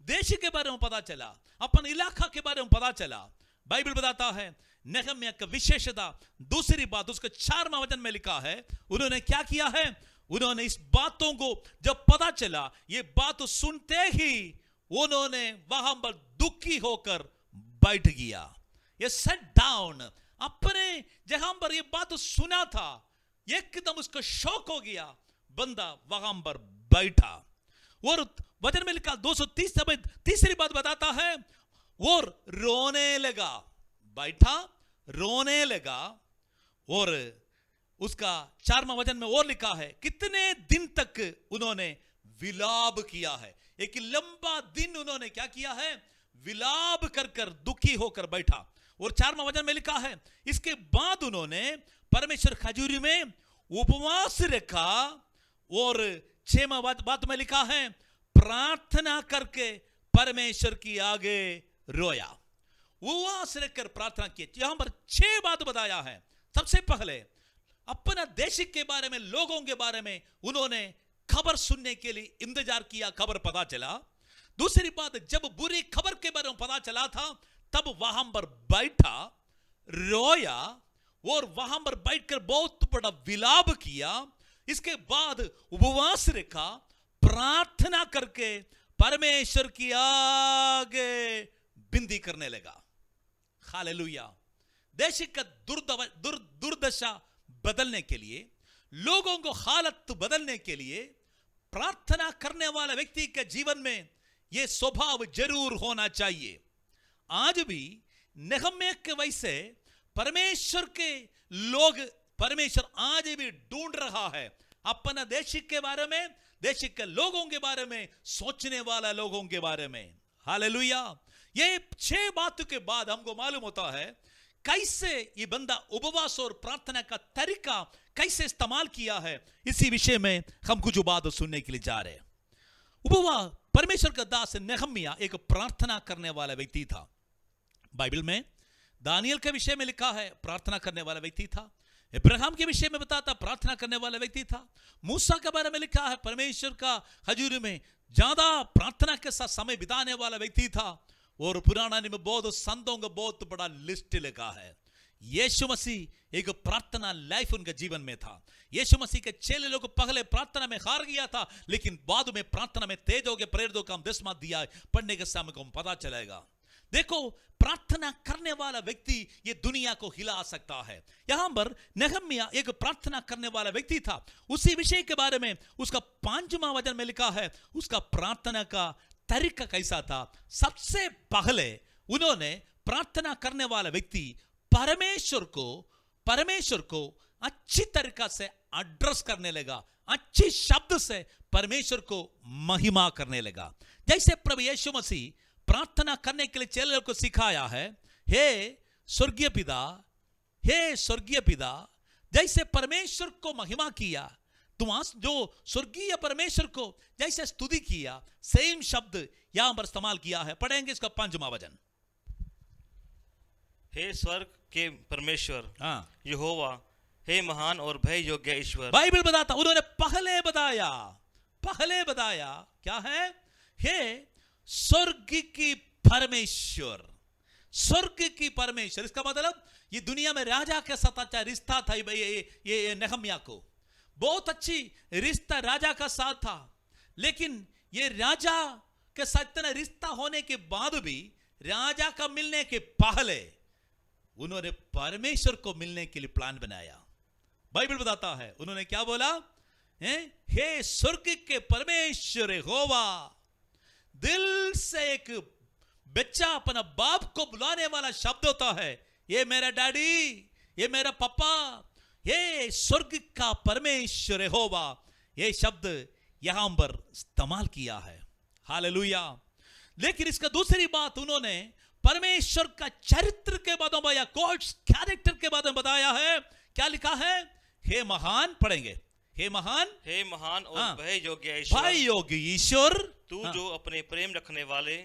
देश के बारे में पता चला, अपन इलाका के बारे में पता चला। बाइबल बताता है नेहम्याह का विशेषता, दूसरी बात उसके 4वां वचन में लिखा है, उन्होंने क्या किया है, उन्होंने इस बातों को जब पता चला, ये बात सुनते ही उन्होंने वहां पर दुखी होकर बैठ गया। ये सेट डाउन, अपने जहां पर ये बात सुना था एकदम उसको शौक हो गया, बंदा वहां पर बैठा। और वचन में लिखा 230 में तीसरी बात बताता है, और रोने लगा, बैठा रोने लगा। और उसका 4वां वचन में और लिखा है कितने दिन तक उन्होंने विलाप किया है। एक लंबा दिन उन्होंने क्या किया है, विलाप कर कर दुखी होकर बैठा। और 4वां वचन में लिखा है इसके बाद उन्होंने परमेश्वर खजूरी में उपवास रखा। और 6वां बात में लिखा है प्रार्थना करके परमेश्वर की आगे रोया, उपवास रखकर प्रार्थना की। यहां पर 6 बात बताया है। सबसे पहले अपना देश के बारे में, लोगों के बारे में उन्होंने खबर सुनने के लिए इंतजार किया, खबर पता चला। दूसरी बात, जब बुरी खबर के बारे में पता चला था तब वहां पर बैठा, रोया और वहां पर बैठकर बहुत बड़ा विलाप किया। इसके बाद उपवास रखा, प्रार्थना करके परमेश्वर की आगे विनती करने लगा। हालेलुया। देश का दुर्दशा बदलने के लिए, लोगों को हालत बदलने के लिए प्रार्थना करने वाला व्यक्ति के जीवन में यह स्वभाव जरूर होना चाहिए। आज भी नेहम्याह के वैसे परमेश्वर के लोग, परमेश्वर आज भी ढूंढ रहा है अपना देश के बारे में, देश के लोगों के बारे में, सोचने वाला लोगों के बारे में। हालेलुया। ये 6 बातों के बाद हमको मालूम होता है कैसे ये बंदा उपवास और प्रार्थना का तरीका कैसे इस्तेमाल किया है। इसी विषय में हम कुछ बात सुनने के लिए जा रहे हैं। उपवास, परमेश्वर का दास नेहम्याह एक प्रार्थना करने वाला व्यक्ति था। बाइबल में दानियल के विषय में लिखा है प्रार्थना करने वाला व्यक्ति था। इब्राहिम के विषय में बताता प्रार्थना करने वाला व्यक्ति था। मूसा के बारे में लिखा है परमेश्वर का हजूरी में ज्यादा प्रार्थना के साथ समय बिताने वाला व्यक्ति था। और पुराना में बहुत संतों का बहुत बड़ा लिस्ट लिखा है। यीशु मसीह एक प्रार्थना लाइफ उनके जीवन में था। यीशु मसीह के चेले लोग पहले प्रार्थना में हार गया था, लेकिन बाद में प्रार्थना में तेज हो गए। प्रेरितों का 10वां दिया पढ़ने के समय को पता चलेगा। देखो, प्रार्थना करने वाला व्यक्ति ये दुनिया को हिला सकता है। यहां पर नेहम्याह एक प्रार्थना करने वाला व्यक्ति था। उसी विषय के बारे में उसका 5वां वचन में लिखा है उसका प्रार्थना का तरीका कैसा था। सबसे पहले उन्होंने प्रार्थना करने वाला व्यक्ति परमेश्वर को अच्छी तरीका से एड्रेस करने लगा, अच्छी शब्द से परमेश्वर को महिमा करने लगा। जैसे प्रभु यीशु मसीह प्रार्थना करने के लिए चेलों को सिखाया है, हे स्वर्गीय पिता, जैसे परमेश्वर को महिमा किया, तुम जो स्वर्गीय परमेश्वर को जैसे स्तुति किया, सेम शब्द यहां पर इस्तेमाल किया है। पढ़ेंगे इसका 5वां वचन। हे स्वर्ग के परमेश्वर हाँ, यहोवा, हे महान और भय योग्य ईश्वर। बाइबल बताता, उन्होंने पहले बताया क्या है, हे स्वर्ग की परमेश्वर, स्वर्ग की परमेश्वर। इसका मतलब ये दुनिया में राजा के साथ अच्छा रिश्ता था। ये नेहम्याह को बहुत अच्छी रिश्ता राजा का साथ था, लेकिन ये राजा के साथ इतना रिश्ता होने के बाद भी राजा का मिलने के पहले उन्होंने परमेश्वर को मिलने के लिए प्लान बनाया। बाइबल बताता है उन्होंने क्या बोला, हे स्वर्ग के परमेश्वर यहोवा। दिल से एक बच्चा अपना बाप को बुलाने वाला शब्द होता है, ये मेरा डैडी, ये मेरा पापा, ये स्वर्ग का परमेश्वर यहोवा। ये शब्द यहां पर इस्तेमाल किया है। हालेलुया। लेकिन इसका दूसरी बात, उन्होंने परमेश्वर का चरित्र के बारे में या गॉड्स कैरेक्टर के बारे में बताया है। क्या लिखा है, हे महान, पढ़ेंगे, हे महान और भय योग्य ईश्वर, भय योग्य ईश्वर, तू जो अपने प्रेम रखने वाले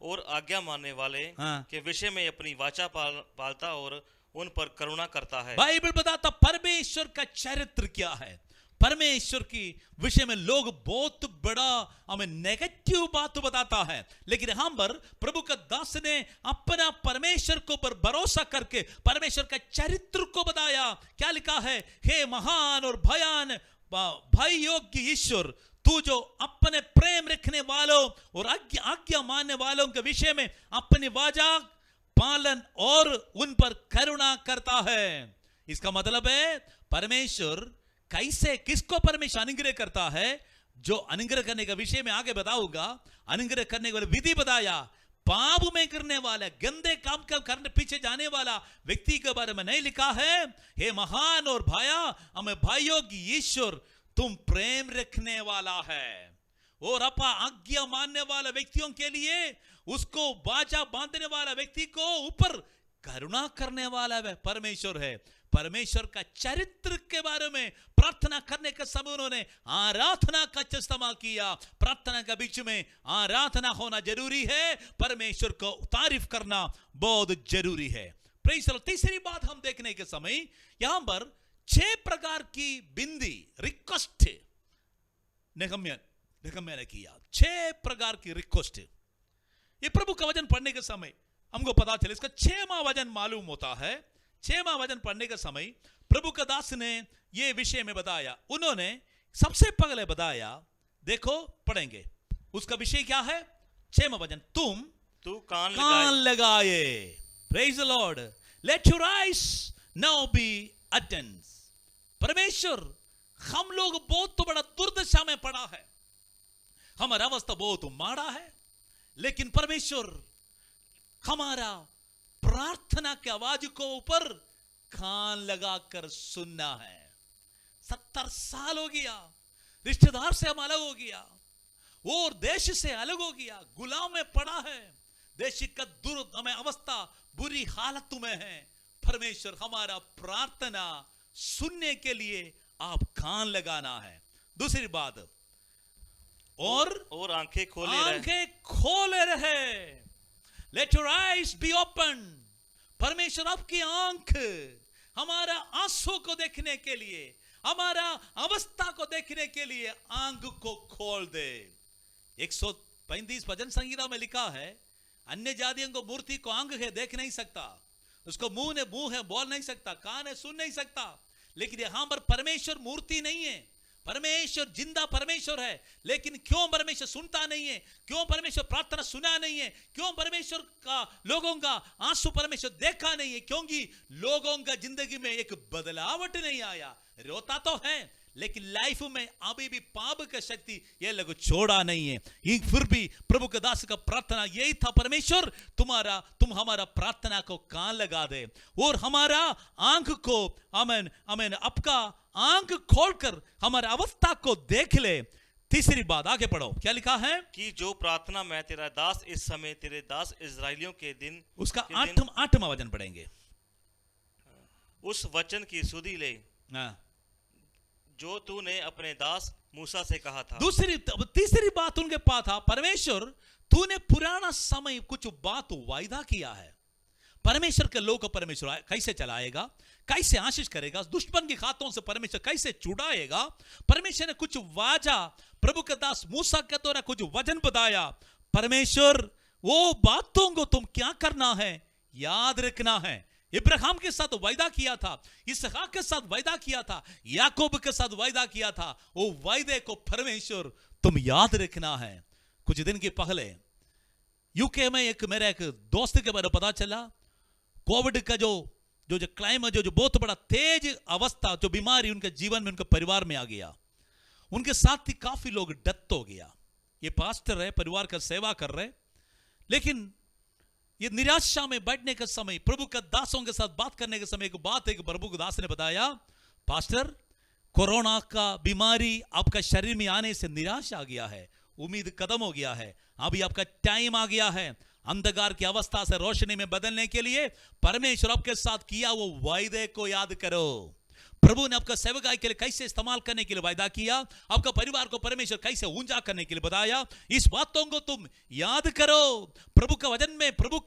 और आज्ञा मानने वाले के विषय में अपनी वाचा पालता और उन पर करुणा करता है। बाइबल बताता परमेश्वर का चरित्र क्या है, परमेश्वर की विषय में लोग बहुत बड़ा हमें नेगेटिव बात बताता है, लेकिन यहाँ पर प्रभु का दास ने अपना परमेश्वर को पर भरोसा करके परमेश्वर का चरित्र को बताया। क्या लिखा है? हे महान और भयान भय योग्य ईश्वर, तू जो अपने प्रेम रखने वालों और आज्ञा मानने वालों के विषय में अपनी वाचा पालन और उन पर करुणा करता है। इसका मतलब है परमेश्वर कैसे, किसको परमेश्वर अनुग्रह करता है? जो अनुग्रह करने का विषय में आगे बताऊंगा। अनुग्रह करने वाले विधि बताया। पाप में करने वाला, गंदे काम का करने पीछे जाने वाला व्यक्ति के बारे में नहीं लिखा है हे महान और भाया हमें भाइयों की ईश्वर, तुम प्रेम रखने वाला है और अपा आज्ञा मानने वाला व्यक्तियों के लिए, उसको बाजा बांधने वाला व्यक्ति को ऊपर करुणा करने वाला परमेश्वर है। परमेश्वर का चरित्र के बारे में प्रार्थना करने के समय उन्होंने आराधना का इस्तेमाल किया। प्रार्थना के बीच में आराधना होना जरूरी है, परमेश्वर को तारीफ करना बहुत जरूरी है। Praise the Lord. तीसरी बात हम देखने के समय यहां पर 6 प्रकार की बिंदी रिक्वेस्ट नेहम्याह ने किया। 6 प्रकार की रिक्वेस्ट। ये प्रभु का वचन पढ़ने के समय हमको पता चले, इसका 6वां वचन मालूम होता है। 6वां वचन पढ़ने के समय प्रभु का दास ने ये विषय में बताया। उन्होंने सबसे पहले बताया, देखो पढ़ेंगे, उसका विषय क्या है? 6वां वचन, तू कान लगाए। Praise the Lord. Let your eyes now be attend. परमेश्वर, हम लोग बहुत बड़ा दुर्दशा में पड़ा है, हमारा अवस्था बहुत माड़ा है, लेकिन परमेश्वर हमारा प्रार्थना के आवाज को ऊपर कान लगाकर सुनना है। 70 साल हो गया, रिश्तेदार से हम अलग हो गया और देश से अलग हो गया, गुलाम में पड़ा है, देश का हमें अवस्था बुरी हालत में है। परमेश्वर, हमारा प्रार्थना सुनने के लिए आप कान लगाना है। दूसरी बात, और आंखें खोले रहे। Late your eyes be open. परमेश्वर आपकी आंख हमारा आंसू को देखने के लिए, हमारा अवस्था को देखने के लिए आंख को खोल दे। 135 भजन संगीता में लिखा है, अन्य जातियों को मूर्ति को आंख है देख नहीं सकता, उसको मुंह है बोल नहीं सकता, कान है सुन नहीं सकता, लेकिन यहां पर परमेश्वर मूर्ति नहीं है, परमेश्वर जिंदा परमेश्वर है। लेकिन क्यों परमेश्वर सुनता नहीं है? क्यों परमेश्वर प्रार्थना सुना नहीं है? क्यों परमेश्वर का लोगों का आंसू परमेश्वर देखा नहीं है? क्योंकि लोगों का जिंदगी में एक बदलावट नहीं आया। रोता तो है, लेकिन लाइफ में अभी भी पाप का शक्ति ये लोग छोड़ा नहीं है। फिर भी प्रभु के दास का प्रार्थना यही था, परमेश्वर तुम हमारा प्रार्थना को कान लगा दे और हमारा आंख को अमेन आपका आंख खोलकर हमारा अवस्था को देख ले। तीसरी बात आगे पढ़ो, क्या लिखा है? कि जो प्रार्थना मैं तेरा दास इस समय तेरे दास इजराइलियों के दिन, उसका 8वां वचन पढ़ेंगे। उस वचन की सुधि ले जो तूने अपने दास मूसा से कहा था। तीसरी बात उनके पास था, परमेश्वर तूने पुराना समय कुछ बात वायदा किया है। परमेश्वर के लोग को परमेश्वर कैसे चलाएगा, कैसे आशीष करेगा, दुश्मन के हाथों से परमेश्वर कैसे छुड़ाएगा। परमेश्वर ने कुछ वाजा प्रभु के दास मूसा के द्वारा कुछ वचन बताया। परमेश्वर वो बातों को तुम क्या करना है, याद रखना है। इब्राहिम के साथ वायदा किया था, इसहाक के साथ वायदा किया था, याकूब के साथ वायदा किया था। वो वायदे को परमेश्वर तुम याद रखना है। कुछ दिन के पहले यूके में मेरा एक दोस्त के बारे में पता चला, कोविड का जो क्लाइमेट जो बहुत बड़ा तेज अवस्था, जो बीमारी उनके जीवन में उनके परिवार में आ गया, उनके साथ ही काफी लोग डेथ हो गया। ये पास्टर है, परिवार का सेवा कर रहे, लेकिन ये निराशा में बैठने के समय प्रभु के दासों के साथ बात करने के समय एक प्रभु के दास ने बताया, पास्टर कोरोना का बीमारी आपका शरीर में आने से निराशा आ गया है, उम्मीद खत्म हो गया है, अभी आपका टाइम आ गया है अंधकार की अवस्था से रोशनी में बदलने के लिए। परमेश्वर आपके साथ किया वो वायदे को याद करो। प्रभु ने आपका सेवकाई के लिए कैसे इस्तेमाल करने के लिए वायदा किया, आपका परिवार को परमेश्वर कैसे ऊंचा करने के लिए बताया, इस बातों को तुम याद करो। प्रभु का वचन में प्रभु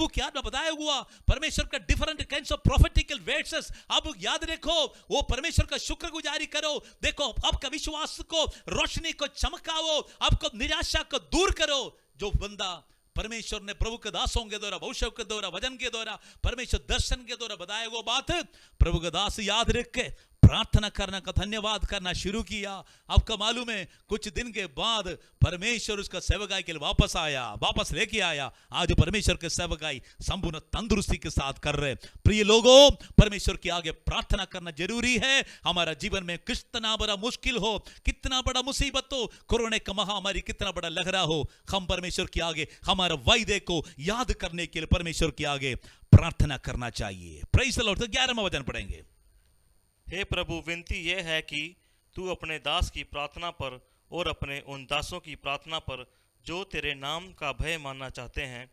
क्या बताया हुआ, परमेश्वर का डिफरेंट काइंड्स ऑफ प्रोफेटिकल वर्सेस आप याद रखो, वो परमेश्वर का शुक्रगुजारी करो। देखो, आपका विश्वास को, रोशनी को चमकाओ, आपको निराशा को दूर करो। जो बंदा परमेश्वर ने प्रभु के दासों के द्वारा, भविष्य के द्वारा, वचन के द्वारा, परमेश्वर दर्शन के द्वारा बताया वो बात प्रभु के दास याद रख के प्रार्थना करना का धन्यवाद करना शुरू किया। आपका मालूम है, कुछ दिन के बाद परमेश्वर उसका सेवकाई के लिए वापस लेके आया। आज परमेश्वर के सेवकाई संपूर्ण तंदुरुस्ती के साथ कर रहे। प्रिय लोगों, परमेश्वर के आगे प्रार्थना करना जरूरी है। हमारा जीवन में कितना बड़ा मुश्किल हो, कितना बड़ा मुसीबत हो, कोरोना का महामारी कितना बड़ा लहरा हो, हम परमेश्वर के आगे हमारा वायदे को याद करने के लिए परमेश्वर के आगे प्रार्थना करना चाहिए। Praise the Lord. तो 11वां वचन पढ़ेंगे। हे प्रभु, विनती यह है कि तू अपने दास की प्रार्थना पर और अपने उन दासों की प्रार्थना पर जो तेरे नाम का भय मानना चाहते हैं,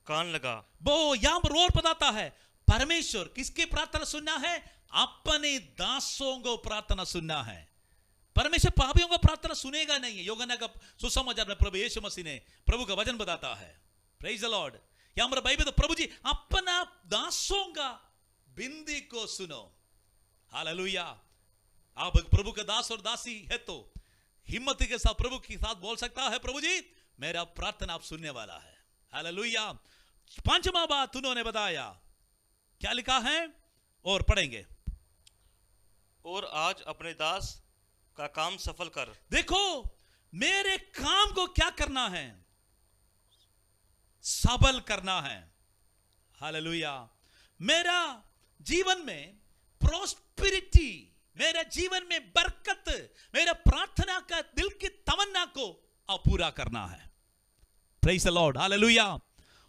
कान लगा। वो यहां पर और बताता है, परमेश्वर किसकी प्रार्थना सुनना है? अपने दासों को प्रार्थना सुनना है। परमेश्वर पापियों को प्रार्थना सुनेगा नहीं है। यूहन्ना का सुसमाचार में प्रभु यीशु मसीह ने प्रभु का वचन बताता है। Praise the Lord. यहां पर बाइबल तो प्रभु जी अपना दासों का बिंदी को सुनो। हालेलुया। आप प्रभु का दास और दासी है तो हिम्मत के साथ प्रभु के साथ बोल सकता है, प्रभु जी मेरा प्रार्थना आप सुनने वाला है। हालेलुया। 5वां बात उन्होंने बताया, क्या लिखा है और पढ़ेंगे। और आज अपने दास का काम सफल कर। देखो, मेरे काम को क्या करना है? सबल करना है। हालेलुया। मेरा जीवन में प्रोस्पेरिटी, मेरे जीवन में बरकत, मेरा प्रार्थना का दिल की तमन्ना को आप पूरा करना है। Praise the Lord. हालेलुया।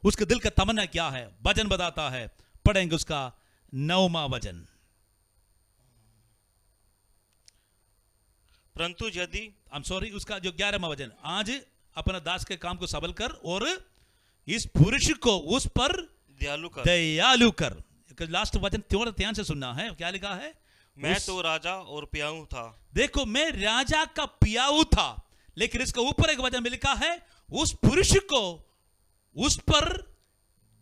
उसके दिल का तमन्ना क्या है? वचन बताता है, पढ़ेंगे उसका 9वां वचन। परंतु यदि उसका जो 11वां वचन, आज अपना दास के काम को सबल कर और इस पुरुष को उस पर दयालु कर। लास्ट वचन थोड़ा ध्यान से सुनना है, क्या लिखा है? मैं तो राजा और पियाऊ था। देखो, मैं राजा का पियाऊ था, लेकिन इसके ऊपर एक वचन में लिखा है, उस पुरुष को उस पर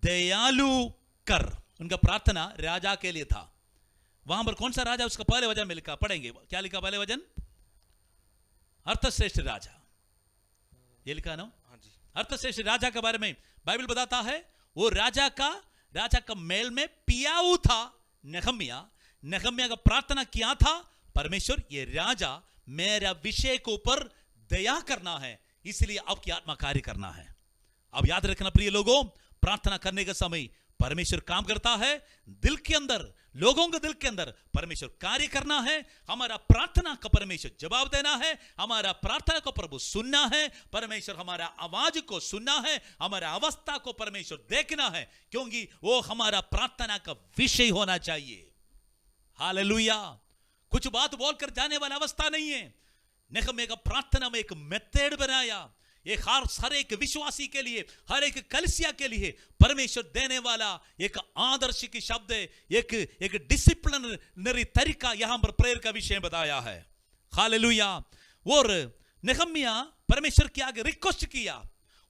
दयालु कर। उनका प्रार्थना राजा के लिए था। वहां पर कौन सा राजा? उसका पहले वचन में लिखा, पढ़ेंगे क्या लिखा पहले वचन? अर्थश्रेष्ठ राजा, ये लिखा ना? हाँ जी। अर्थश्रेष्ठ राजा के बारे में बाइबल बताता है, वो राजा का मेल में पियाऊ था नहम्या का प्रार्थना किया था, परमेश्वर ये राजा मेरा विषय के ऊपर दया करना है, इसलिए आपकी आत्मा कार्य करना है। अब याद रखना प्रिय लोगों, प्रार्थना करने के समय परमेश्वर काम करता है दिल के अंदर, लोगों के दिल के अंदर परमेश्वर कार्य करना है। हमारा प्रार्थना का परमेश्वर जवाब देना है, हमारा प्रार्थना को प्रभु सुनना है, परमेश्वर हमारा आवाज को सुनना है, हमारा अवस्था को परमेश्वर देखना है, क्योंकि वो हमारा प्रार्थना का विषय होना चाहिए। हालेलुया। कुछ बात बोलकर जाने वाला अवस्था नहीं है। नहम्या का प्रार्थना में एक मेथड बनाया, एक हर एक विश्वासी के लिए, हर एक कलीसिया के लिए परमेश्वर देने वाला एक आदर्श की शब्द, एक डिसिप्लिनरी तरीका यहां पर प्रेयर का विषय बताया है। हालेलुया। और नहम्या परमेश्वर के आगे रिक्वेस्ट किया,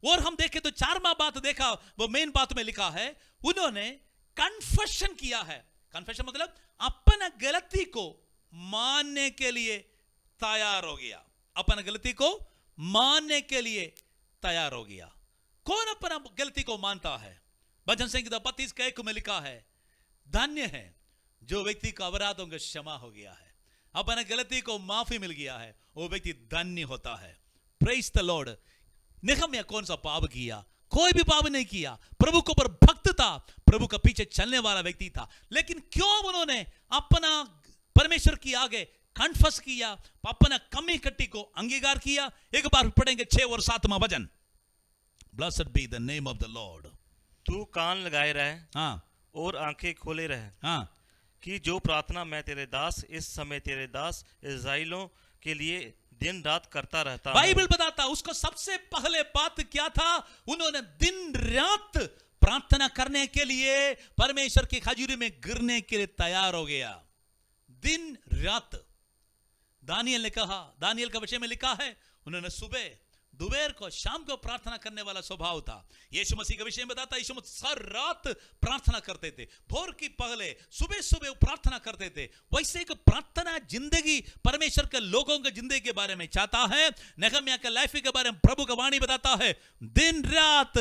और हम देखें तो 4वां बात देखा, वो मेन बात में लिखा है, उन्होंने कन्फेशन किया है। कन्फेशन मतलब अपना गलती को मानने के लिए तैयार हो गया, अपना गलती को मानने के लिए तैयार हो गया। कौन अपना गलती को मानता है? भजन संहिता 32:1 में लिखा है, धन्य है जो व्यक्ति का अपराधों का क्षमा हो गया है, अपना गलती को माफी मिल गया है, वो व्यक्ति धन्य होता है। Praise the Lord. नहम्या कौन सा पाप किया? कोई भी पाप नहीं किया, प्रभु को पर भक्त था, प्रभु का पीछे चलने वाला व्यक्ति था, लेकिन क्यों उन्होंने अपना परमेश्वर की आगे कन्फेस किया, अपना कमी कट्टी को अंगीकार किया? एक बार पढ़ेंगे 6 और 7वां वचन। Blessed be the name of the Lord. तू कान लगाए रहे, हाँ, और आंखें खोले रहे, हाँ, कि जो प्रार्थना मैं तेरे दास इस समय तेरे दास इस्राएलियों के लिए दिन रात करता रहता हूं। बाइबल बताता उसको सबसे पहले बात क्या था? उन्होंने दिन रात प्रार्थना करने के लिए परमेश्वर की हजूरी में गिरने के लिए तैयार हो गया। दिन रात। दानियल ने कहा, दानियल का विषय में लिखा है, उन्होंने सुबह दोपहर को शाम को प्रार्थना करने वाला स्वभाव था। यीशु मसीह के विषय में बताता है, यीशु मसीह हर रात प्रार्थना करते थे, भोर की पहले सुबह सुबह प्रार्थना करते थे। वैसे एक प्रार्थना जिंदगी परमेश्वर के लोगों के जिंदगी के बारे में चाहता है। नहम्याह के लाइफ के बारे में प्रभु का वाणी बताता है, दिन रात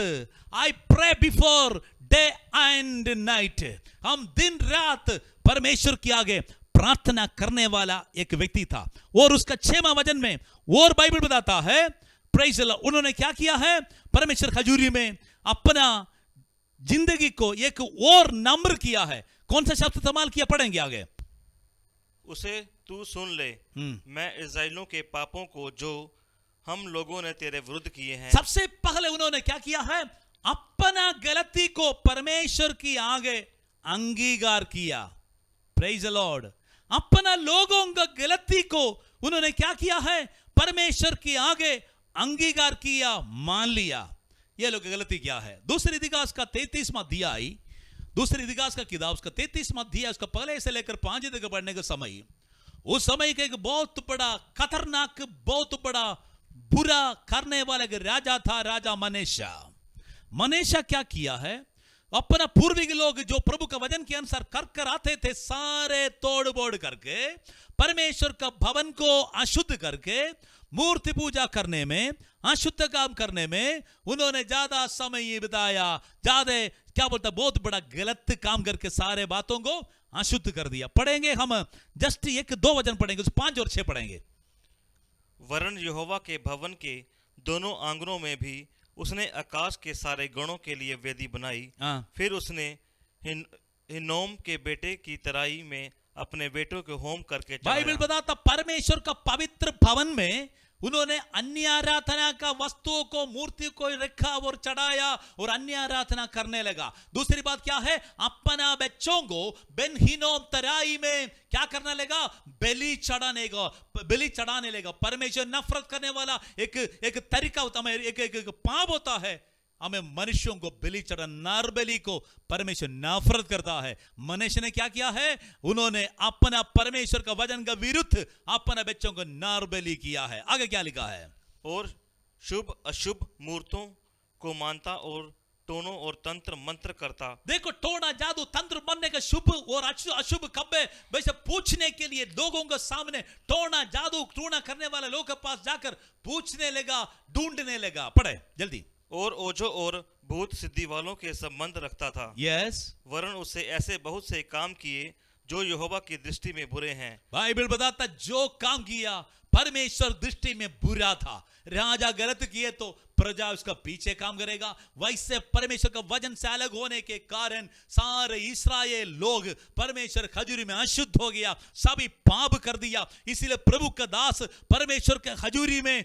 I pray before day and night. हम दिन रात परमेश्वर के आगे प्रार्थना करने वाला एक व्यक्ति था। और उसका 6वां वचन में और बाइबल बताता है, प्रेज़ द लॉर्ड, उन्होंने क्या किया है, परमेश्वर खजूरी में अपना जिंदगी को एक और नम्र किया है। कौन सा शब्द इस्तेमाल किया, पढ़ेंगे आगे। उसे तू सुन ले, मैं इस्राएलियों के पापों को जो हम लोगों ने तेरे विरुद्ध किए हैं। सबसे पहले उन्होंने क्या किया है, अपना गलती को परमेश्वर की आगे अंगीकार किया। प्रेज़ द लॉर्ड, अपना लोगों का गलती को उन्होंने क्या किया है, परमेश्वर की आगे अंगीकार किया, मान लिया। ये लोग गलती क्या है। दूसरी इतिहास का 33वां अध्याय, दूसरी इतिहास का किताब उसका 33वां अध्याय, उसका पहले से लेकर 5 तक पढ़ने का समय, उस समय का एक बहुत बड़ा खतरनाक, बहुत बड़ा बुरा करने वाला एक राजा था, राजा मनेशा। मनेशा क्या किया है, अपना पूर्विक लोग जो प्रभु का वचन के अनुसार कर आते थे, सारे तोड़ बोड़ करके परमेश्वर का भवन को अशुद्ध करके मूर्ति पूजा करने में, अशुद्ध काम करने में उन्होंने ज्यादा समय बिताया। ज्यादा क्या बोलता, बहुत बड़ा गलत काम करके सारे बातों को अशुद्ध कर दिया। पढ़ेंगे हम, जस्ट 1-2 वचन पढ़ेंगे, 5 और 6 पढ़ेंगे। वरन यहोवा के भवन के दोनों आंगनों में भी उसने आकाश के सारे गणों के लिए वेदी बनाई। फिर उसने हिन्नोम के बेटे की तराई में अपने बेटों को होम करके बाइबल बताता, परमेश्वर का पवित्र भवन में उन्होंने अन्य आराधना का वस्तुओं को, मूर्ति को रखा और चढ़ाया और अन्य आराधना करने लगा। दूसरी बात क्या है, अपना बच्चों को बेन हिनोम तराई में क्या करने लगा, बलि चढ़ाने लगा। परमेश्वर नफरत करने वाला एक तरीका होता है, एक पाप होता है, हमें मनुष्यों को बलि चढ़ा, नर बलि को परमेश्वर नफरत करता है। मनुष्य ने क्या किया है, उन्होंने अपना परमेश्वर का वचन का विरुद्ध अपने बच्चों को नर बलि किया है। आगे क्या लिखा है, और शुभ अशुभ मूर्तों को मानता और टोनों और तंत्र मंत्र करता। देखो, टोना जादू तंत्र बनने का शुभ और अशुभ कब है, वैसे पूछने के लिए लोगों के सामने टोना जादू टोना करने वाले लोगों के पास जाकर पूछने लगा, ढूंढने लगा। पढ़े जल्दी। और ओझो और भूत सिद्धि वालों के संबंध रखता था। यस, वरन उससे ऐसे बहुत से काम किए जो यहोवा की दृष्टि में बुरे हैं। बाइबल बताता, जो काम किया परमेश्वर दृष्टि में बुरा था। राजा गलत किए तो प्रजा उसका पीछे काम करेगा। वैसे परमेश्वर का वचन से अलग होने के कारण सारे इस्राएल लोग परमेश्वर खजूरी में अशुद्ध हो गया, सभी पाप कर दिया। इसीलिए प्रभु का दास परमेश्वर के खजूरी में,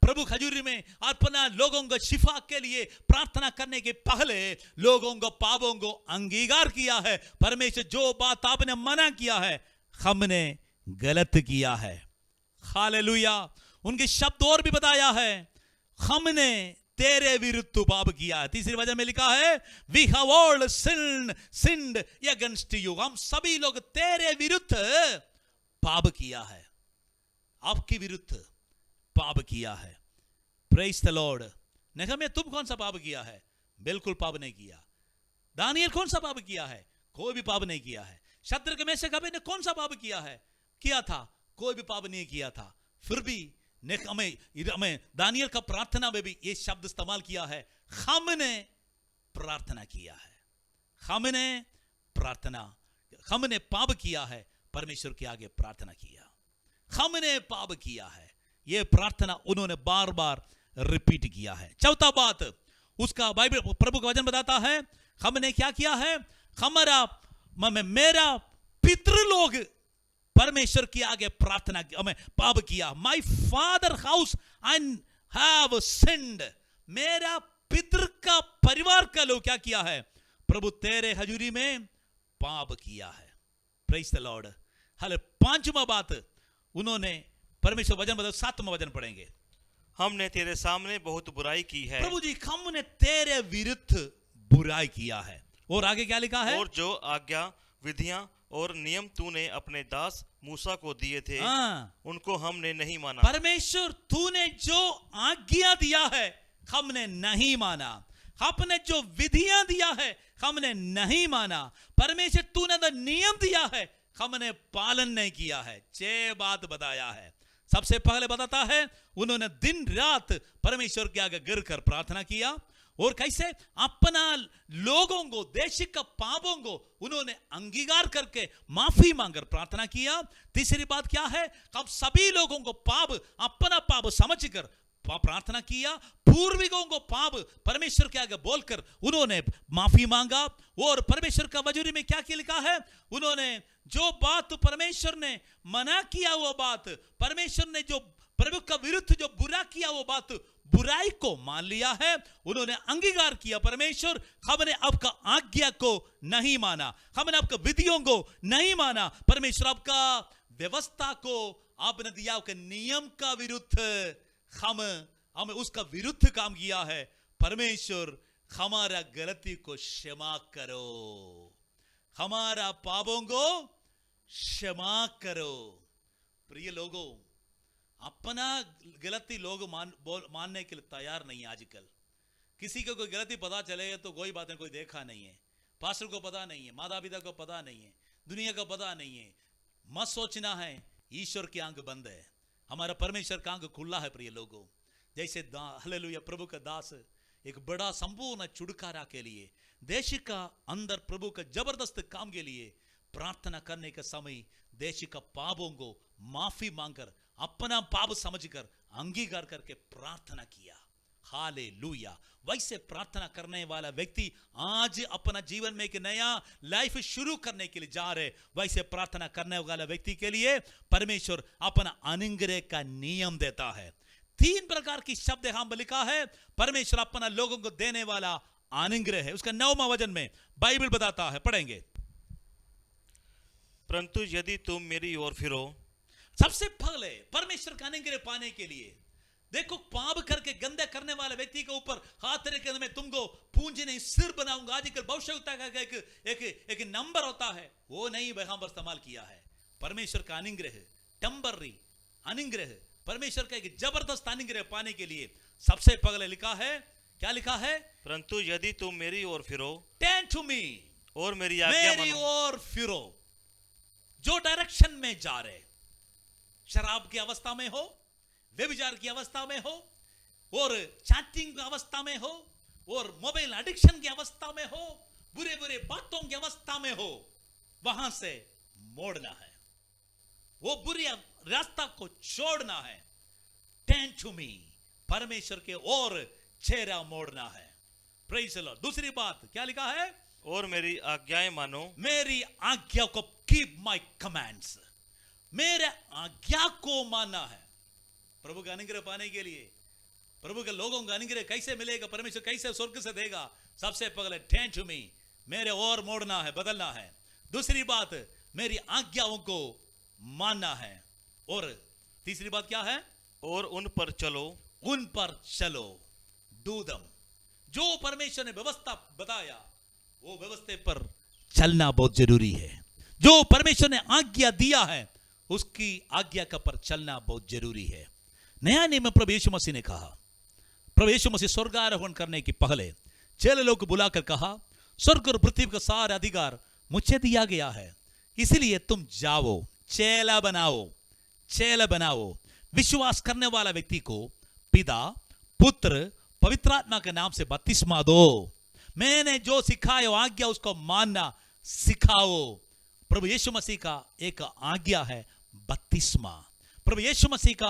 प्रभु खजूरी में अपना लोगों को शिफा के लिए प्रार्थना करने के पहले लोगों को पापों को अंगीकार किया है। परमेश्वर जो बात आपने मना किया है, हमने गलत किया है। हालेलुया। उनके शब्द और भी बताया है, हमने तेरे विरुद्ध पाप किया है। तीसरी वचन में लिखा है, we have all sinned against you। हम सभी लोग तेरे विरुद्ध पाप किया है, आपके विरुद्ध पाप किया है। Praise the Lord. नहम्याह, तुम कौन सा पाप किया है? बिल्कुल पाप नहीं किया। दानियल कौन सा पाप किया है? कोई भी पाप नहीं किया है। शद्रक मेशक अबेदnego ने कौन सा पाप किया है? किया था, कोई भी पाप नहीं किया था। फिर भी हमें दानियल का प्रार्थना में भी ये शब्द इस्तेमाल किया है, हमने प्रार्थना किया है, हमने पाप किया है, परमेश्वर के आगे प्रार्थना किया, हमने पाप किया है। ये प्रार्थना उन्होंने बार बार रिपीट किया है। चौथा बात, उसका बाइबल प्रभु का वचन बताता है, हमने क्या किया है, मेरा पितृलोग परमेश्वर के आगे प्रार्थना, हमें पाप किया। My father house I have sinned. मेरा पितृ का परिवार का लोग क्या किया है, प्रभु तेरे हजूरी में पाप किया है। Praise the Lord. हाले 5वां बात, उन्होंने परमेश्वर वचन बदल 7वां वचन पढ़ेंगे, हमने तेरे सामने बहुत बुराई की है। प्रभु जी, हमने तेरे विरुद्ध बुराई किया है। और आगे क्या लिखा है, और जो आज्ञा, विधियां और नियम तूने अपने दास मूसा को दिए थे हाँ, उनको हमने नहीं माना। परमेश्वर तूने जो आज्ञा दिया है हमने नहीं माना, आपने जो विधियां दिया है हमने नहीं माना, परमेश्वर तूने जो नियम दिया है हमने पालन नहीं किया है। 6 बात बताया है। सबसे पहले बताता है उन्होंने दिन रात परमेश्वर के आगे गिर कर प्रार्थना किया, और कैसे अपना लोगों को देशिक पापों को उन्होंने अंगीकार करके माफी मांगकर प्रार्थना किया। तीसरी बात क्या है, हम सभी लोगों को पाप अपना पाप समझकर प्रार्थना किया, पूर्विकों को पाप परमेश्वर के आगे बोलकर उन्होंने माफी मांगा। और परमेश्वर का वचन में क्या लिखा है, उन्होंने जो बात परमेश्वर ने मना किया वो बात, परमेश्वर ने जो प्रभु का विरुद्ध जो बुरा किया वो बात, बुराई को मान लिया है, उन्होंने अंगीकार किया। परमेश्वर हमने आपका आज्ञा को नहीं माना, हमने आपका विधियों को नहीं माना, परमेश्वर आपका व्यवस्था को आपने दिया के नियम का विरुद्ध हमें उसका विरुद्ध काम किया है। परमेश्वर हमारा गलती को क्षमा करो, हमारा पापों को क्षमा करो। प्रिय लोगों, अपना गलती लोग मानने के लिए तैयार नहीं है। आजकल किसी को कोई गलती पता चले तो कोई बात नहीं, कोई देखा नहीं है, पास्टर को पता नहीं है, माता पिता को पता नहीं है, दुनिया को पता नहीं है। मत सोचना है ईश्वर की आंख बंद है, हमारा परमेश्वर का आंख खुला है। प्रिय लोगों, जैसे हालेलुया प्रभु का दास एक बड़ा संपूर्ण छुटकारा के लिए देश का अंदर प्रभु का जबरदस्त काम के लिए प्रार्थना करने के समय देश का पापों को माफी मांगकर अपना पाप समझकर अंगीकार करके प्रार्थना किया। हालेलुया। वैसे प्रार्थना करने वाला व्यक्ति आज अपना जीवन में एक नया लाइफ शुरू करने के लिए जा रहे, वैसे प्रार्थना करने वाला व्यक्ति के लिए परमेश्वर अपना अनुग्रह का नियम देता है। 3 प्रकार की शब्द हम लिखा है, परमेश्वर अपना लोगों को देने वाला अनुग्रह है। उसका 9वां वचन में बाइबल बताता है, पढ़ेंगे। परंतु यदि तुम मेरी ओर फिरो। सबसे पहले परमेश्वर का अनुग्रह पाने के लिए देखो, पाप करके गंदा करने वाले व्यक्ति के ऊपर हाथ रखे मैं तुमको पूंजी नहीं सिर बनाऊंगा। आजकल भविष्यवक्ता का एक नंबर होता है, वो नहीं वहां पर इस्तेमाल किया है। परमेश्वर का अनुग्रह, टेम्पररी अनुग्रह, परमेश्वर का एक जबरदस्त अनुग्रह पाने के लिए सबसे पहले लिखा है, क्या लिखा है? परंतु यदि तुम मेरी ओर फिरो, टर्न टू मी, और मेरी आज्ञा मेरी मानो। ओर फिरो। जो डायरेक्शन में जा रहे, शराब की अवस्था में हो, व्यभिचार की अवस्था में हो, और चैटिंग की अवस्था में हो, और मोबाइल एडिक्शन की अवस्था में हो, बुरे बुरे बातों की अवस्था में हो, वहां से मोड़ना है, वो बुरी रास्ता को छोड़ना है। टर्न टू मी, परमेश्वर के ओर चेहरा मोड़ना है। Praise the Lord. दूसरी बात क्या लिखा है? और मेरी आज्ञाएं मानो। मेरी आज्ञा को, कीप माय कमांड्स, मेरे आज्ञा को मानना है। प्रभु का अनुग्रह पाने के लिए, प्रभु के लोगों का अनुग्रह कैसे मिलेगा, परमेश्वर कैसे स्वर्ग से देगा? सबसे पहले टर्न टू मी, मेरे ओर मोड़ना है, बदलना है। दूसरी बात, मेरी आज्ञाओं को मानना है। और तीसरी बात क्या है? और उन पर चलो। उन पर चलो, डू देम। जो परमेश्वर ने व्यवस्था बताया वो व्यवस्था पर चलना बहुत जरूरी है। जो परमेश्वर ने आज्ञा दिया है उसकी आज्ञा का पर चलना बहुत जरूरी है। नया नियम में प्रभु यीशु मसीह ने कहा, प्रभु यीशु मसीह स्वर्गारोहण करने के पहले चेले लोग को बुलाकर कहा, स्वर्ग और पृथ्वी का सारा अधिकार मुझे दिया गया है, इसलिए तुम जाओ, चेला बनाओ, चेला बनाओ। विश्वास करने वाला व्यक्ति को पिता, पुत्र, पवित्र आत्मा के नाम से बपतिस्मा दो। मैंने जो सिखाया आज्ञा उसको मानना सिखाओ। प्रभु यीशु मसीह का एक आज्ञा है बपतिस्मा। प्रभु यीशु मसीह का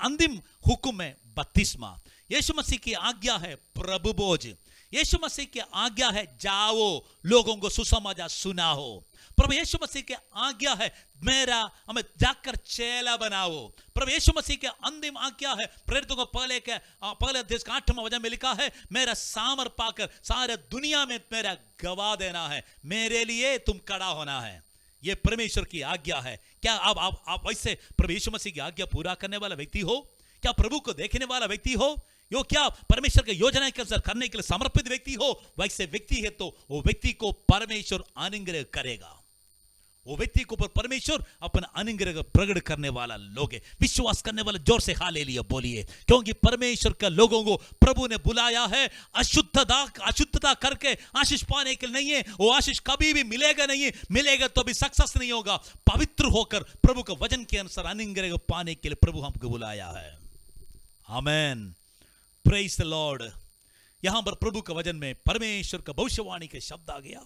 अंतिम हुक्म है बपतिस्मा। यीशु मसीह की आज्ञा है प्रभु भोज। यीशु मसीह की आज्ञा है जाओ, लोगों को सुसमाचार सुनाओ। प्रभु यीशु मसीह की आज्ञा है मेरा हमें जाकर चेला बनाओ। प्रभु यीशु मसीह के अंतिम आज्ञा है, प्रेरितों को पहले अध्याय का 8वां वचन में लिखा है, मेरा सामर पाकर सारे दुनिया में मेरा गवाह देना है, मेरे लिए तुम खड़ा होना है। ये परमेश्वर की आज्ञा है। क्या आप वैसे प्रभु यीशु मसीह की आज्ञा पूरा करने वाला व्यक्ति हो? क्या प्रभु को देखने वाला व्यक्ति हो? यो क्या परमेश्वर की योजना के अनुसार करने के लिए समर्पित व्यक्ति हो? वैसे व्यक्ति है तो वो व्यक्ति को परमेश्वर अनुग्रह करेगा। वो व्यक्ति के ऊपर परमेश्वर अपना अनुग्रह प्रकट करने वाला लोग है। विश्वास करने वाला जोर से हालेलुया बोलिए, क्योंकि परमेश्वर के लोगों को प्रभु ने बुलाया है अशुद्धता करके आशीष पाने के लिए नहीं है। वो आशीष कभी भी मिलेगा नहीं, मिलेगा तो भी सक्सेस नहीं होगा। पवित्र होकर प्रभु के वचन के अनुसार अनुग्रह पाने के लिए प्रभु हमको बुलाया है। आमेन, प्रेज द लॉर्ड। यहां पर प्रभु के वचन में परमेश्वर का भविष्यवाणी के शब्द आ गया,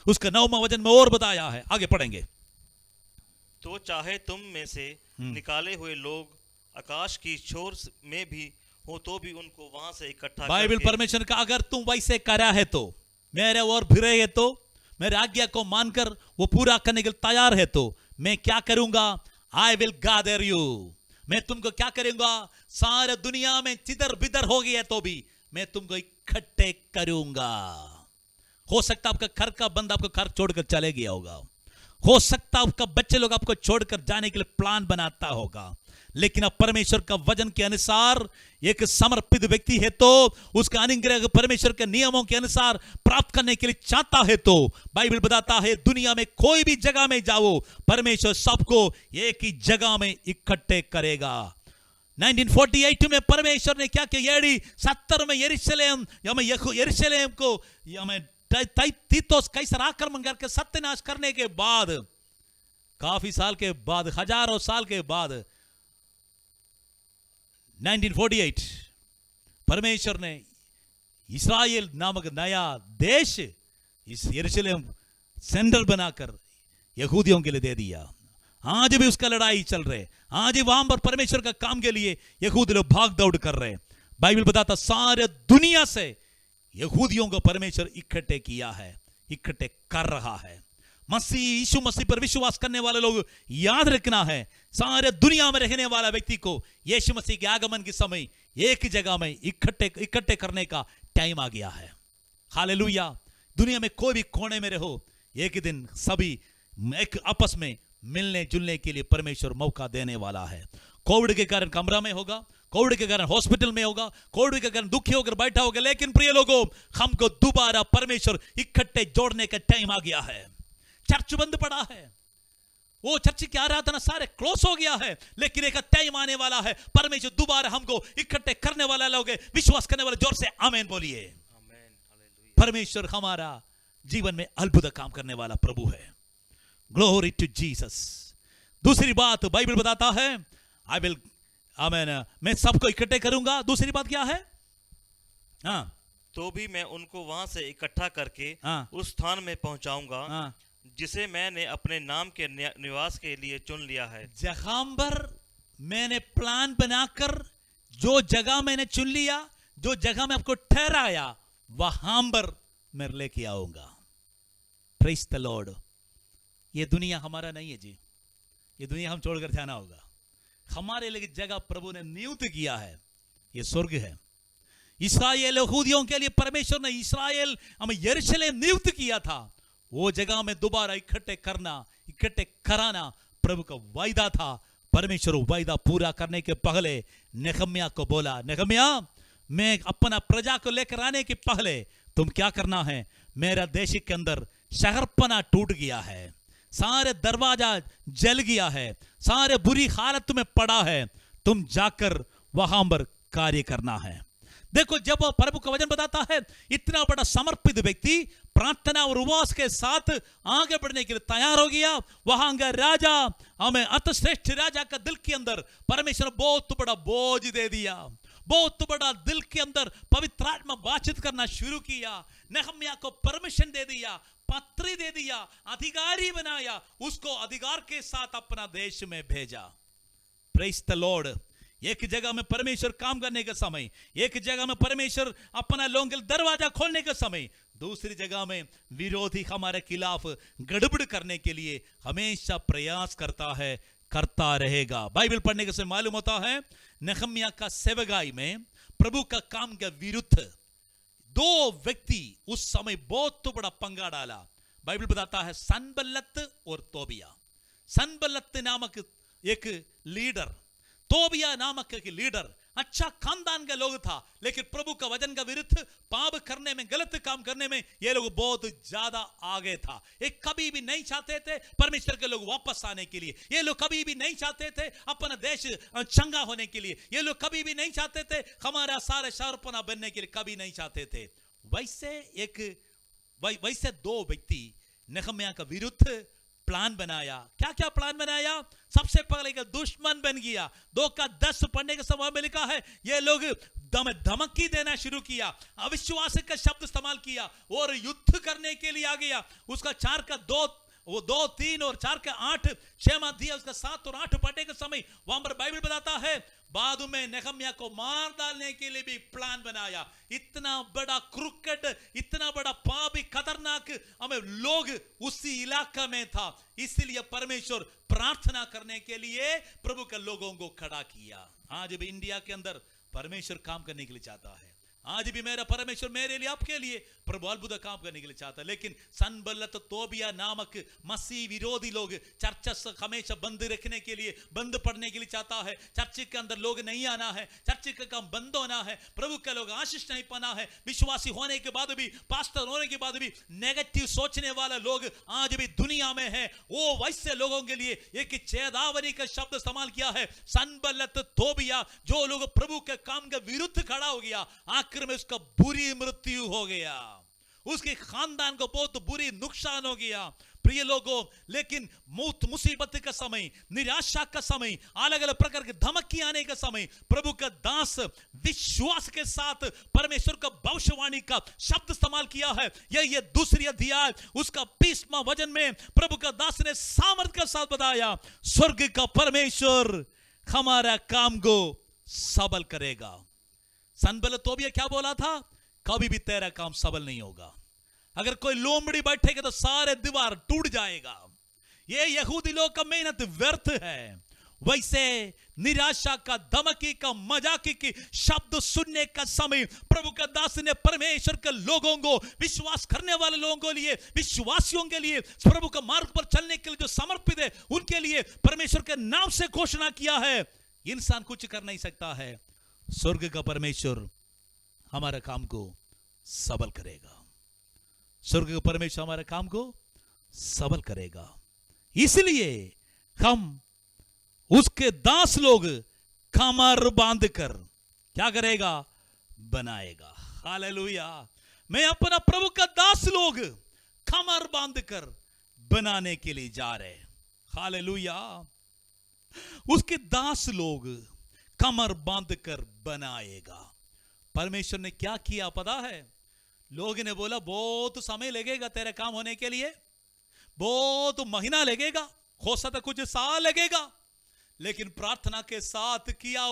उसका 9वां वचन में और बताया है, आगे पढ़ेंगे। तो चाहे तुम में से निकाले हुए लोग आकाश की छोर में भी हो तो भी उनको वहां से इकट्ठा बाइबल करके परमेश्वर का अगर तुम वैसे करा है तो, मेरे और फिरे है तो, मेरे आज्ञा को मानकर वो पूरा करने के लिए तैयार है तो मैं क्या करूंगा? I will gather you. मैं तुमको क्या करूंगा? सारे दुनिया में चिदर बिदर हो गया तो भी मैं तुमको इकट्ठे करूंगा। हो सकता आपका घर का बंदा आपको घर छोड़कर चले गया होगा, हो सकता आपका बच्चे लोग आपको छोड़कर जाने के लिए प्लान बनाता होगा, लेकिन अब परमेश्वर का वचन के अनुसार एक समर्पित व्यक्ति है तो उसका अनुग्रह परमेश्वर के नियमों के अनुसार प्राप्त करने के लिए चाहता है तो बाइबल बताता है दुनिया में कोई भी जगह में जाओ, परमेश्वर सबको एक ही जगह में इकट्ठे करेगा। 1948 में परमेश्वर ने क्या किया? 70 में यरूशलेम को तीतुस कैसर आक्रमण करके सत्यानाश करने के बाद, काफी साल के बाद, हजारों साल के बाद 1948 परमेश्वर ने इस्राएल नामक नया देश इस यरूशलेम सेंटर बनाकर यहूदियों के लिए दे दिया। आज भी उसका लड़ाई चल रहे, आज भी वहां पर परमेश्वर का काम के लिए यहूदी लोग भाग दौड़ कर रहे। बाइबल बताता सारे दुनिया से यहूदियों को परमेश्वर इकट्ठे किया है, इकट्ठे कर रहा है। मसीह यीशु मसीह पर विश्वास करने वाले लोग याद रखना है, सारे दुनिया में रहने वाला व्यक्ति को यीशु मसीह के आगमन के समय एक जगह में इकट्ठे करने का टाइम आ गया है। हालेलुया। दुनिया में कोई भी कोने में रहो, एक दिन सभी एक आपस में मिलने जुलने के लिए परमेश्वर मौका देने वाला है। कोविड के कारण कमरा में होगा, कोविड के कारण हॉस्पिटल में होगा, कोविड के कारण दुखी होकर बैठा होगा, लेकिन प्रिय लोगों, हमको दोबारा परमेश्वर इकट्ठे जोड़ने का टाइम आ गया है। चर्च बंद पड़ा है, वो चर्च की आराधना सारे क्लोज हो गया है, लेकिन एक टाइम आने वाला है परमेश्वर दोबारा हमको इकट्ठे करने वाला लोग है। विश्वास करने वाले जोर से आमीन बोलिए। परमेश्वर हमारा जीवन में अद्भुत काम करने वाला प्रभु है। Glory to Jesus. दूसरी बात बाइबल बताता है आई विल, आमीन, मैं सबको इकट्ठे करूंगा। दूसरी बात क्या है? हाँ, तो भी मैं उनको वहां से इकट्ठा करके उस स्थान में पहुंचाऊंगा जिसे मैंने अपने नाम के निवास के लिए चुन लिया है। जहां पर मैंने प्लान बनाकर, जो जगह मैंने चुन लिया, जो जगह में आपको ठहराया, वहां पर मैं लेके आऊंगा। Praise the Lord. ये दुनिया हमारा नहीं है जी, ये दुनिया हम छोड़कर जाना होगा। हमारे लिए जगह प्रभु ने नियुक्त किया है, ये स्वर्ग है। इस्राएल यहूदियों के लिए परमेश्वर ने इस्राएल हमें यरूशलेम नियुक्त किया था, वो जगह में दोबारा इकट्ठे करना, इकट्ठे कराना प्रभु का वायदा था। परमेश्वर वायदा पूरा करने के पहले नेहम्याह को बोला, नेहम्याह, मैं अपना प्रजा को लेकर आने के पहले तुम क्या करना है? मेरा देश के अंदर शहरपना टूट गया है, सारे दरवाजा जल गया है, सारे बुरी हालत में पड़ा है, तुम जाकर वहां पर कार्य करना है। देखो, जब वो प्रभु का वचन बताता है, इतना बड़ा समर्पित व्यक्ति प्रार्थना और उपवास के साथ आगे बढ़ने के लिए तैयार हो गया। वहां का राजा, हमें अतश्रेष्ठ राजा का दिल के अंदर परमेश्वर बहुत बड़ा बोझ दे दिया, बहुत बड़ा दिल के अंदर पवित्र आत्मा बातचीत करना शुरू किया। नेहम्याह को परमिशन दे दिया, पत्री दे दिया, अधिकारी बनाया, उसको अधिकार के साथ अपना देश में भेजा। Praise the Lord. एक जगह में परमेश्वर काम करने के समय, एक जगह में परमेश्वर अपना लोगों के दरवाजा खोलने के समय, दूसरी जगह में विरोधी हमारे खिलाफ गड़बड़ करने के लिए हमेशा प्रयास करता है, करता रहेगा। बाइबल पढ़ने के समय मालूम होता है नेहम्याह का सेवकाई में प्रभु का काम के विरुद्ध दो व्यक्ति उस समय बहुत बड़ा पंगा डाला। बाइबल बताता है सनबल्लत और तोबिया। सनबल्लत नामक एक लीडर, तोबिया नामक एक लीडर अच्छा खानदान का लोग था, लेकिन प्रभु का वचन का विरुद्ध पाप करने में, गलत काम करने में ये लोग बहुत ज्यादा आगे था। ये कभी भी नहीं चाहते थे परमेश्वर के लोग वापस आने के लिए। ये लोग कभी भी नहीं चाहते थे अपना देश चंगा होने के लिए। ये लोग कभी भी नहीं चाहते थे हमारा सारे शहरपना बनने के लिए, कभी नहीं चाहते थे। वैसे दो व्यक्ति नेहम्याह का विरुद्ध प्लान बनाया। क्या क्या प्लान बनाया? सबसे पहले का दुश्मन बन गया। 2:10 पढ़ने के समय में लिखा है ये लोग धमकी देना शुरू किया, अविश्वास का शब्द इस्तेमाल किया और युद्ध करने के लिए आ गया। उसका 2, 3 और 4 का 8 6 दिया, उसका 7 और 8 पढ़ने के समय वहां पर बाइबल बताता है बाद में नेहम्याह को मार डालने के लिए भी प्लान बनाया। इतना बड़ा क्रुकेट, इतना बड़ा पापी खतरनाक हमें लोग उसी इलाका में था। इसलिए परमेश्वर प्रार्थना करने के लिए प्रभु के लोगों को खड़ा किया। आज भी इंडिया के अंदर परमेश्वर काम करने के लिए चाहता है। आज भी मेरा परमेश्वर मेरे लिए, आपके लिए प्रभु अद्भुत काम करने के लिए चाहता है। लेकिन सनबल्लत तोबिया नामक मसीह विरोधी लोग चर्च हमेशा बंद रखने के लिए, बंद पढ़ने के लिए चाहता है। चर्च के अंदर लोग नहीं आना है, चर्च का काम बंद होना है, प्रभु के लोग आशीष नहीं पाना है। विश्वासी होने के बाद भी, पास्टर होने के बाद भी नेगेटिव सोचने वाले लोग आज भी दुनिया में है। वो वैसे लोगों के लिए एक चेतावनी का शब्द इस्तेमाल किया है, सनबल्लत तोबिया, जो लोग प्रभु के काम के विरुद्ध खड़ा हो गया, आखिर में उसका बुरी मृत्यु हो गया, उसके खानदान को बहुत बुरी नुकसान हो गया। प्रिय लोगों, लेकिन मौत मुसीबत का समय, निराशा का समय, अलग अलग प्रकार के धमकी आने का समय, प्रभु का दास विश्वास के साथ परमेश्वर का भविष्यवाणी का शब्द इस्तेमाल किया है। ये दूसरी अध्याय उसका 20वां वचन में प्रभु का दास ने सामर्थ्य के साथ बताया, स्वर्ग का परमेश्वर हमारा काम को सबल करेगा। सनबल्लत तोबिया क्या बोला था? कभी भी तेरा काम सबल नहीं होगा। अगर कोई लोमड़ी बैठेगा तो सारे दीवार टूट जाएगा। ये यहूदी लोग का मेहनत व्यर्थ है। वैसे निराशा का, धमकी का, मजाकी की शब्द सुनने का समय प्रभु का दास ने परमेश्वर के लोगों को, विश्वास करने वाले लोगों के लिए, विश्वासियों के लिए, प्रभु का मार्ग पर चलने के लिए जो समर्पित है उनके लिए परमेश्वर के नाम से घोषणा किया है, इंसान कुछ कर नहीं सकता है। स्वर्ग का परमेश्वर हमारा काम को सबल करेगा। स्वर्ग का परमेश्वर हमारे काम को सबल करेगा। इसलिए हम उसके दास लोग कमर बांधकर क्या करेगा? बनाएगा। हालेलुया। मैं अपना प्रभु का दास लोग कमर बांधकर बनाने के लिए जा रहे। हालेलुया। उसके दास लोग कमर बांधकर बनाएगा। परमेश्वर ने क्या किया पता है? लोग ने बोला बहुत समय लगेगा तेरे काम होने के लिए, बहुत महीना लगेगा, हो सकता कुछ साल लगेगा। लेकिन प्रार्थना के साथ किया,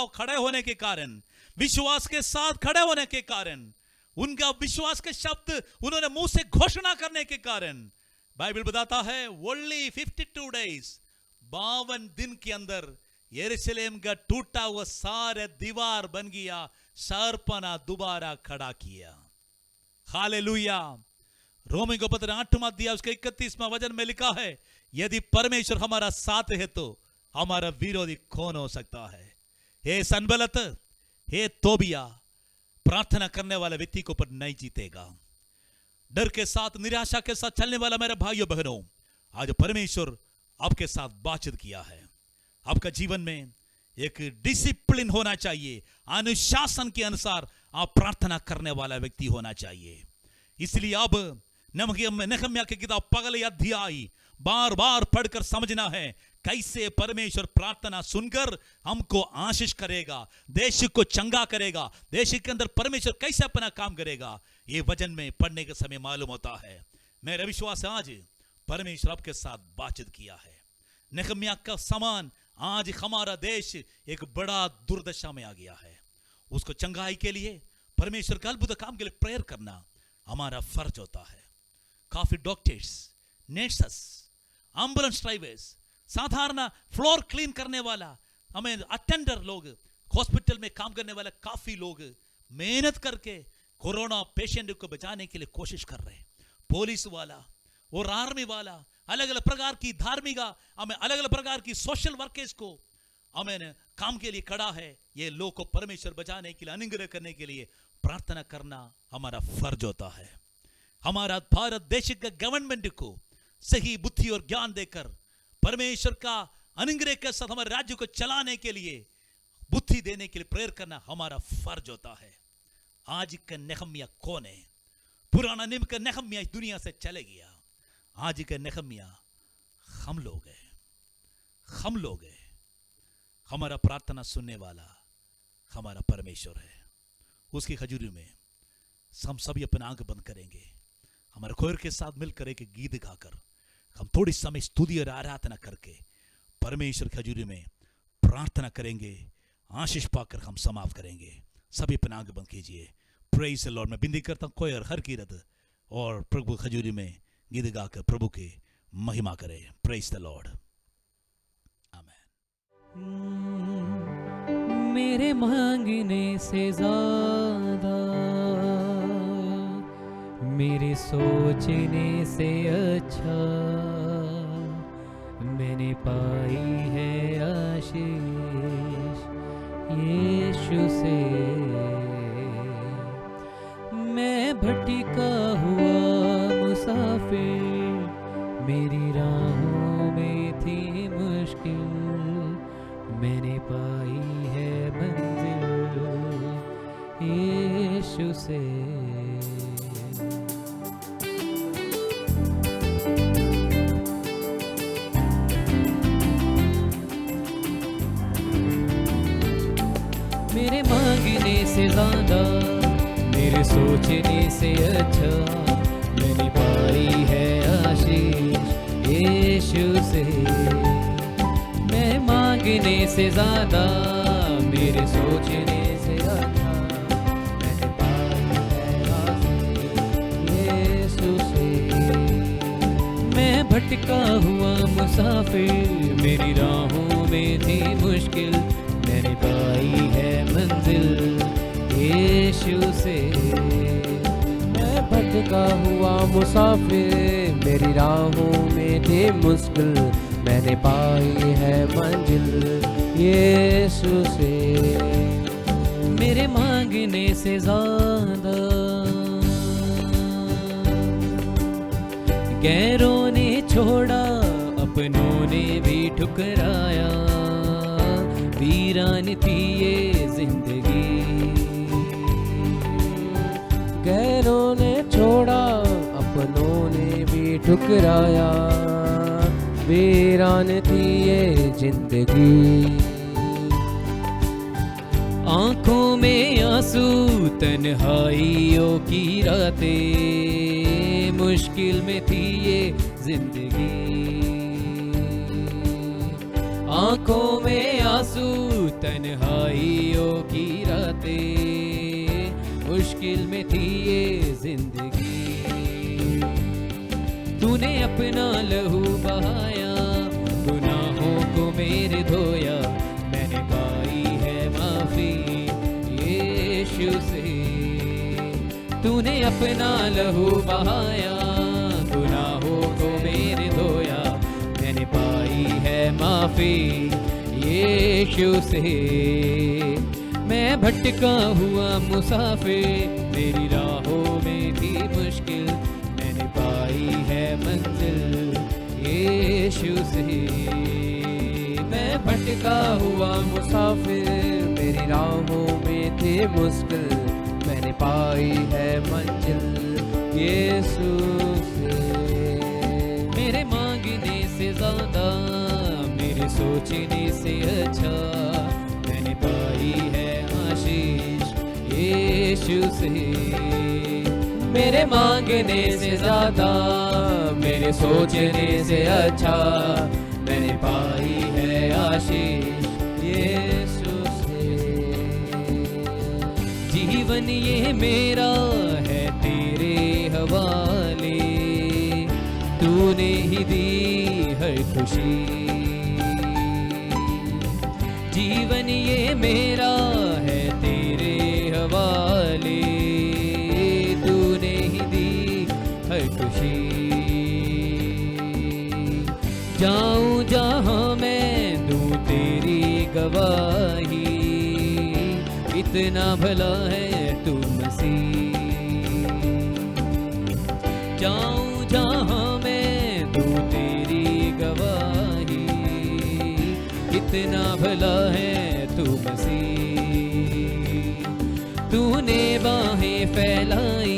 खड़े होने के कारण, विश्वास के साथ खड़े होने के कारण, उनका विश्वास के शब्द उन्होंने मुंह से घोषणा करने के कारण, बाइबल बताता है ओनली 52 डेज, 52 दिन के अंदर यरूशलेम का टूटा हुआ सारे दीवार बन गया, शहरपना दोबारा खड़ा किया। हालेलुया। रोमी को पत्र 8वां अध्याय उसके 31वां वचन में लिखा है, यदि परमेश्वर हमारा साथ है तो हमारा विरोधी कौन हो सकता है? हे सनबल्लत, हे तोबिया, प्रार्थना करने वाले व्यक्ति को पर नहीं जीतेगा। डर के साथ, निराशा के साथ चलने वाला मेरे भाइयों बहनों, आज परमेश्वर आपके साथ बातचीत किया है। आपका जीवन में एक डिसिप्लिन होना चाहिए, अनुशासन के अनुसार आप प्रार्थना करने वाला व्यक्ति होना चाहिए। इसलिए अब नेहम्याह की किताब पहले अध्याय बार बार पढ़कर समझना है कैसे परमेश्वर प्रार्थना सुनकर हमको आशीष करेगा, देश को चंगा करेगा, देश के अंदर परमेश्वर कैसे अपना काम करेगा। ये वचन में पढ़ने के समय मालूम होता है। मेरा विश्वास है आज परमेश्वर आपके साथ बातचीत किया है। नेहम्याह का समान आज हमारा देश एक बड़ा दुर्दशा में आ गया है। उसको चंगाई के लिए, परमेश्वर का अद्भुत काम के लिए प्रेयर करना हमारा फर्ज होता है। काफी डॉक्टर्स, नर्सेस, एम्बुलेंस ड्राइवर्स, साधारण फ्लोर क्लीन करने वाला, हमें अटेंडर लोग, हॉस्पिटल में काम करने वाले काफी लोग मेहनत करके कोरोना पेशेंट को बचाने के लिए कोशिश कर रहे हैं। पुलिस वाला और आर्मी वाला, अलग अलग प्रकार की धार्मिक, हमें अलग अलग प्रकार की सोशल वर्कर्स को आमीन, काम के लिए खड़ा है, ये लोग को परमेश्वर बचाने के लिए, अनुग्रह करने के लिए प्रार्थना करना हमारा फर्ज होता है। हमारा भारत देश के गवर्नमेंट को सही बुद्धि और ज्ञान देकर परमेश्वर का अनुग्रह के साथ हमारे राज्य को चलाने के लिए बुद्धि देने के लिए प्रेयर करना हमारा फर्ज होता है। आज का नेहम्या कौन है? पुराना नियम का नेहम्या इस दुनिया से चले गया। आज का नेहम्या हम लोग हैं। हमारा प्रार्थना सुनने वाला हमारा परमेश्वर है। उसकी हजूरी में हम सभी अपने आंख बंद करेंगे, हमारे खोर के साथ मिलकर एक गीत गाकर हम थोड़ी समय स्तुति और आराधना करके परमेश्वर की हजूरी में प्रार्थना करेंगे। आशीष पाकर हम समाप्त करेंगे। सभी अपने आंख बंद कीजिए। Praise the Lord. मैं विनती करता हूँ कोई और हर कीरत और प्रभु खजूरी में गीत गाकर प्रभु की महिमा करे। Praise the Lord. मेरे मांगने से ज्यादा, मेरे सोचने से अच्छा मैंने पाई है आशीष यीशु से। मैं भटका हुआ मुसाफिर, मेरी राहों में थी मुश्किल, मैंने पाई है मंजिल यीशु से। मेरे मांगने से ज्यादा, मेरे सोचने से अच्छा मैंने पाई है आशीष यीशु से। मैं मांगने से ज्यादा, मेरे सोचने से अच्छा मैंने पाई है आशीष यीशु से। मैं भटका हुआ मुसाफिर, मेरी राहों में थी मुश्किल, मैंने पाई है मंजिल यीशु से। मैं भटका हुआ मुसाफिर, मेरी राहों में थी मुश्किल, मैंने पाई है मंजिल यीशु से। मेरे मांगने से ज्यादा, गैरों ने छोड़ा, अपनों ने भी ठुकराया, वीरान थी ये जिंदगी। गैरों ने छोड़ा, अपनों ने भी ठुकराया, वीरान थी ये जिंदगी। आंखों में आंसू, तन्हाइयों की रातें, मुश्किल में थी ये जिंदगी। आंखों में आंसू, तन्हाइयों की रातें, मुश्किल में थी ये जिंदगी। तूने अपना लहू बहाया, गुनाहों को मेरे धोया, मैंने पाई है माफी यीशु से। तूने अपना लहू बहाया, गुनाहों को मेरे धोया, मैंने पाई है माफी यीशु से। मैं भटका हुआ मुसाफिर, मेरी राहों में थी मुश्किल, मैंने पाई है मंजिल यीशु से। मैं भटका हुआ मुसाफिर, मेरी राहों में थी मुश्किल, मैंने पाई है मंजिल यीशु से। मेरे मांगने से ज्यादा, मेरे सोचने से अच्छा मैंने पाई है आशीष यीशु से। मेरे मांगने से ज्यादा, मेरे सोचने से अच्छा मैंने पाई है आशीष यीशु से। जीवन ये मेरा है तेरे हवाले, तूने ही दी हर खुशी। जीवन ये मेरा है तेरे हवाले, तूने ही दी हर खुशी। जाऊं जहां मैं दूं तेरी कितना भला है तू मसीह। जाऊं जहां मैं दूं तेरी गवाही, कितना भला है तू मसीह। तूने बाहें फैलाई,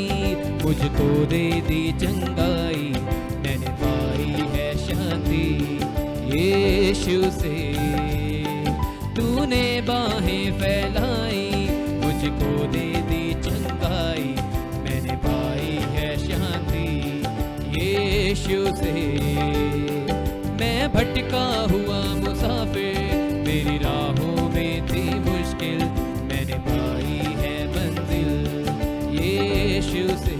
मुझको दे दी चंगाई, मैंने पाई है शांति यीशु से। तूने बाहें फैलाई, मुझको दे दी चंगाई, मैंने पाई है शांति यीशु से। मैं भटका हुआ मुसाफिर, मेरी राहों में थी मुश्किल, मैंने पाई है मंजिल यीशु से।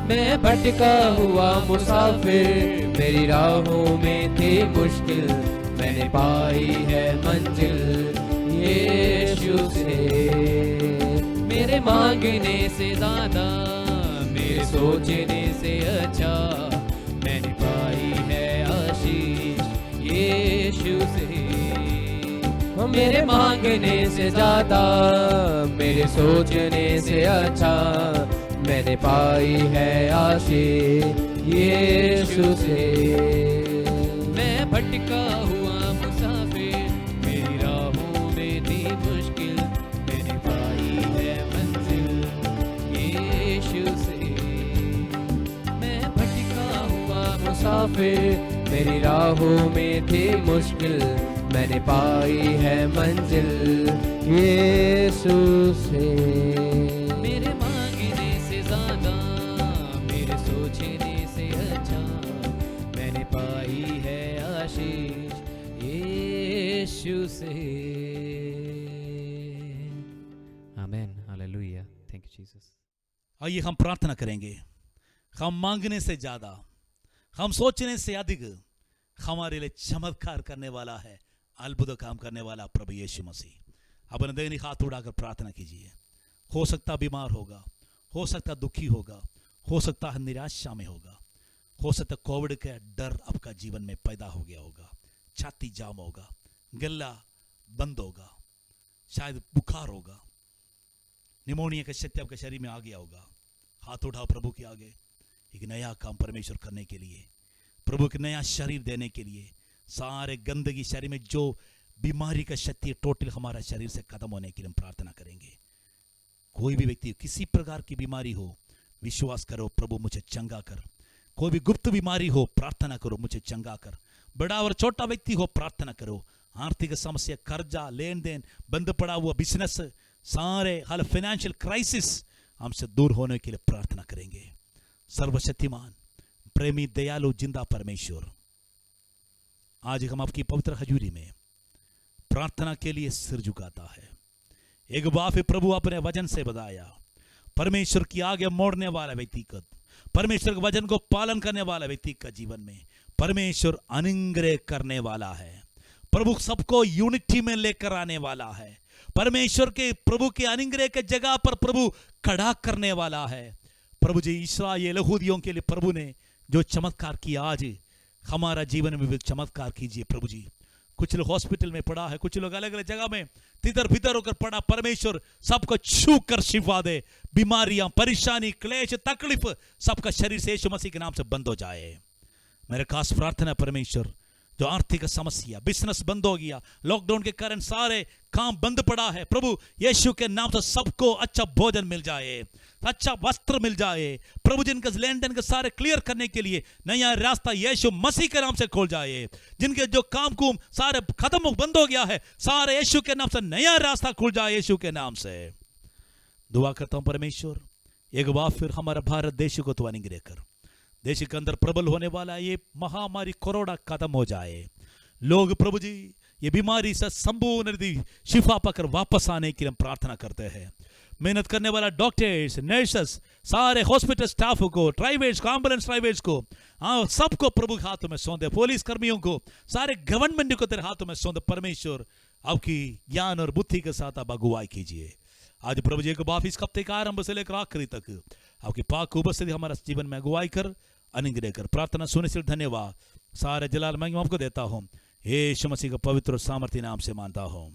मैं भटका हुआ मुसाफिर, मेरी राहों में थी मुश्किल, मैंने पाई है मंजिल यीशु से। मेरे मांगने से ज्यादा, मेरे सोचने से अच्छा, मैंने पाई है आशीष यीशु से। मेरे मांगने से ज्यादा, मेरे सोचने से अच्छा, मैंने पाई है आशीष यीशु से। मैं भटका हुआ मुसाफिर, मेरी राहों में थी मुश्किल, मैंने पाई है मंजिल यीशु से। मैं भटका हुआ मुसाफिर, मेरी राहों में थी मुश्किल, मैंने पाई है मंजिल यीशु से। मेरे मांगने से ज्यादा, मेरे सोचने से अच्छा, मैंने पाई है आशीष यीशु से। आमेन, हालेलुया, थैंक यू जीसस। आइए हम प्रार्थना करेंगे। हम मांगने से ज्यादा, हम सोचने से अधिक हमारे लिए चमत्कार करने वाला है, अद्भुत काम करने वाला प्रभु यीशु मसीह। अपने दैनिक हाथ उठाकर प्रार्थना कीजिए। हो सकता बीमार होगा, हो सकता दुखी होगा, हो सकता है निराशा में होगा, हो सकता कोविड का डर आपका जीवन में पैदा हो गया होगा, छाती जाम होगा, गला बंद होगा, शायद बुखार होगा, निमोनिया का शक्ति आपके शरीर में आ गया होगा। हाथ उठाओ प्रभु के आगे। एक नया काम परमेश्वर करने के लिए, प्रभु के नया शरीर देने के लिए, सारे गंदगी शरीर में जो बीमारी का शक्ति टोटल हमारा शरीर से खत्म होने के लिए हम प्रार्थना करेंगे। कोई भी व्यक्ति किसी प्रकार की बीमारी हो, विश्वास करो प्रभु मुझे चंगा कर। कोई भी गुप्त बीमारी हो, प्रार्थना करो मुझे चंगा कर। बड़ा और छोटा व्यक्ति हो, प्रार्थना करो। आर्थिक समस्या, कर्जा, लेन देन, बंद पड़ा हुआ बिजनेस, सारे हर फाइनेंशियल क्राइसिस हमसे दूर होने के लिए प्रार्थना करेंगे। सर्वशक्तिमान, प्रेमी, दयालु, जिंदा परमेश्वर, आज हम आपकी पवित्र हजूरी में प्रार्थना के लिए सिर झुकाता है। एक बार फिर प्रभु अपने वचन से बताया, परमेश्वर की आगे मोड़ने वाला व्यक्ति का, परमेश्वर के वचन को पालन करने वाला व्यक्ति का जीवन में परमेश्वर अनुग्रह करने वाला है। प्रभु सबको यूनिटी में लेकर आने वाला है। परमेश्वर के प्रभु के अनुग्रह के जगह पर प्रभु खड़ा करने वाला है। प्रभु जी, इस्राएल यहूदियों के लिए प्रभु ने जो चमत्कार किया, आज हमारा जीवन में भी चमत्कार कीजिए प्रभु जी। कुछ लोग हॉस्पिटल में पड़ा है, कुछ लोग अलग अलग जगह में तितर बितर होकर पड़ा, परमेश्वर सबको छू कर शिफा दे। बीमारियां, परेशानी, क्लेश, तकलीफ सबका शरीर से यीशु मसीह के नाम से बंद हो जाए। मेरे खास प्रार्थना परमेश्वर, जो आर्थिक समस्या, बिजनेस बंद हो गया, लॉकडाउन के कारण सारे काम बंद पड़ा है, प्रभु यीशु के नाम से सबको अच्छा भोजन मिल जाए, अच्छा वस्त्र मिल जाए। प्रभु जिनके लेन देन के सारे क्लियर करने के लिए नया रास्ता यीशु मसीह के नाम से खोल जाए। जिनके जो काम कुम सारे खत्म बंद हो गया है, सारे यीशु के नाम से नया रास्ता खुल जाए। यीशु के नाम से दुआ करता हूं परमेश्वर, एक बार फिर हमारा भारत देश को तो अनुग्रह कर। देश के अंदर प्रबल होने वाला ये महामारी कोरोना खत्म हो जाए। लोग प्रभु जी ये बीमारी से संपूर्ण शिफा पाकर वापस आने की हम प्रार्थना करते हैं। मेहनत करने वाला डॉक्टर्स, नर्सेस, सारे हॉस्पिटल स्टाफ को, प्राइवेट्स को, एम्बुलेंस प्राइवेट्स को, हाँ सबको प्रभु के हाथों में सौंप दे। पुलिस कर्मियों को, सारे गवर्नमेंट को तेरे हाथों में सौंप दे। परमेश्वर आपकी ज्ञान और बुद्धि के साथ आप अगुवाई कीजिए। आज प्रभु जी को बाप इस हफ्ते का आरंभ से लेकर आखिरी तक आपकी पाक उपस्थिति हमारा जीवन में अगुवाई कर, अनुग्रह कर। प्रार्थना सुनने से धन्यवाद, सारे जलाल महिमा आपको देता हूँ, यीशु मसीह का पवित्र और सामर्थ्य नाम से मानता हूँ,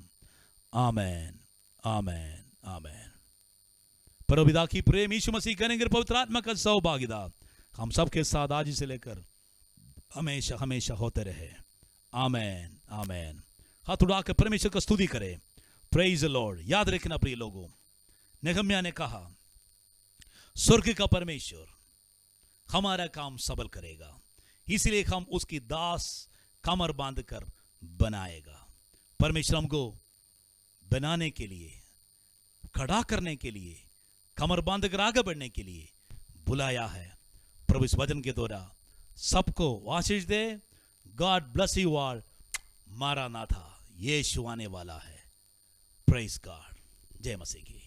आमेन, आमेन आमेन। परमपिता की प्रेम, यीशु मसीह करेंगे पवित्र आत्मा का सौभाग्यता हम सबके साथ आज से लेकर हमेशा हमेशा होते रहे। आमेन आमेन। हाथ उड़ाकर परमेश्वर का स्तुति करें। Praise the Lord. याद रखना प्रिय लोगों, नेहम्याह ने कहा स्वर्ग का परमेश्वर हमारा काम सबल करेगा, इसलिए हम उसकी दास कमर बांधकर बनाएगा। परमेश्वर हमको बनाने के लिए, खड़ा करने के लिए, कमर बांधकर आगे बढ़ने के लिए बुलाया है। प्रभु इस वचन के द्वारा सबको आशीष दे। God bless you all. मारा ना था, यीशु आने वाला है। Praise God. जय मसीह की।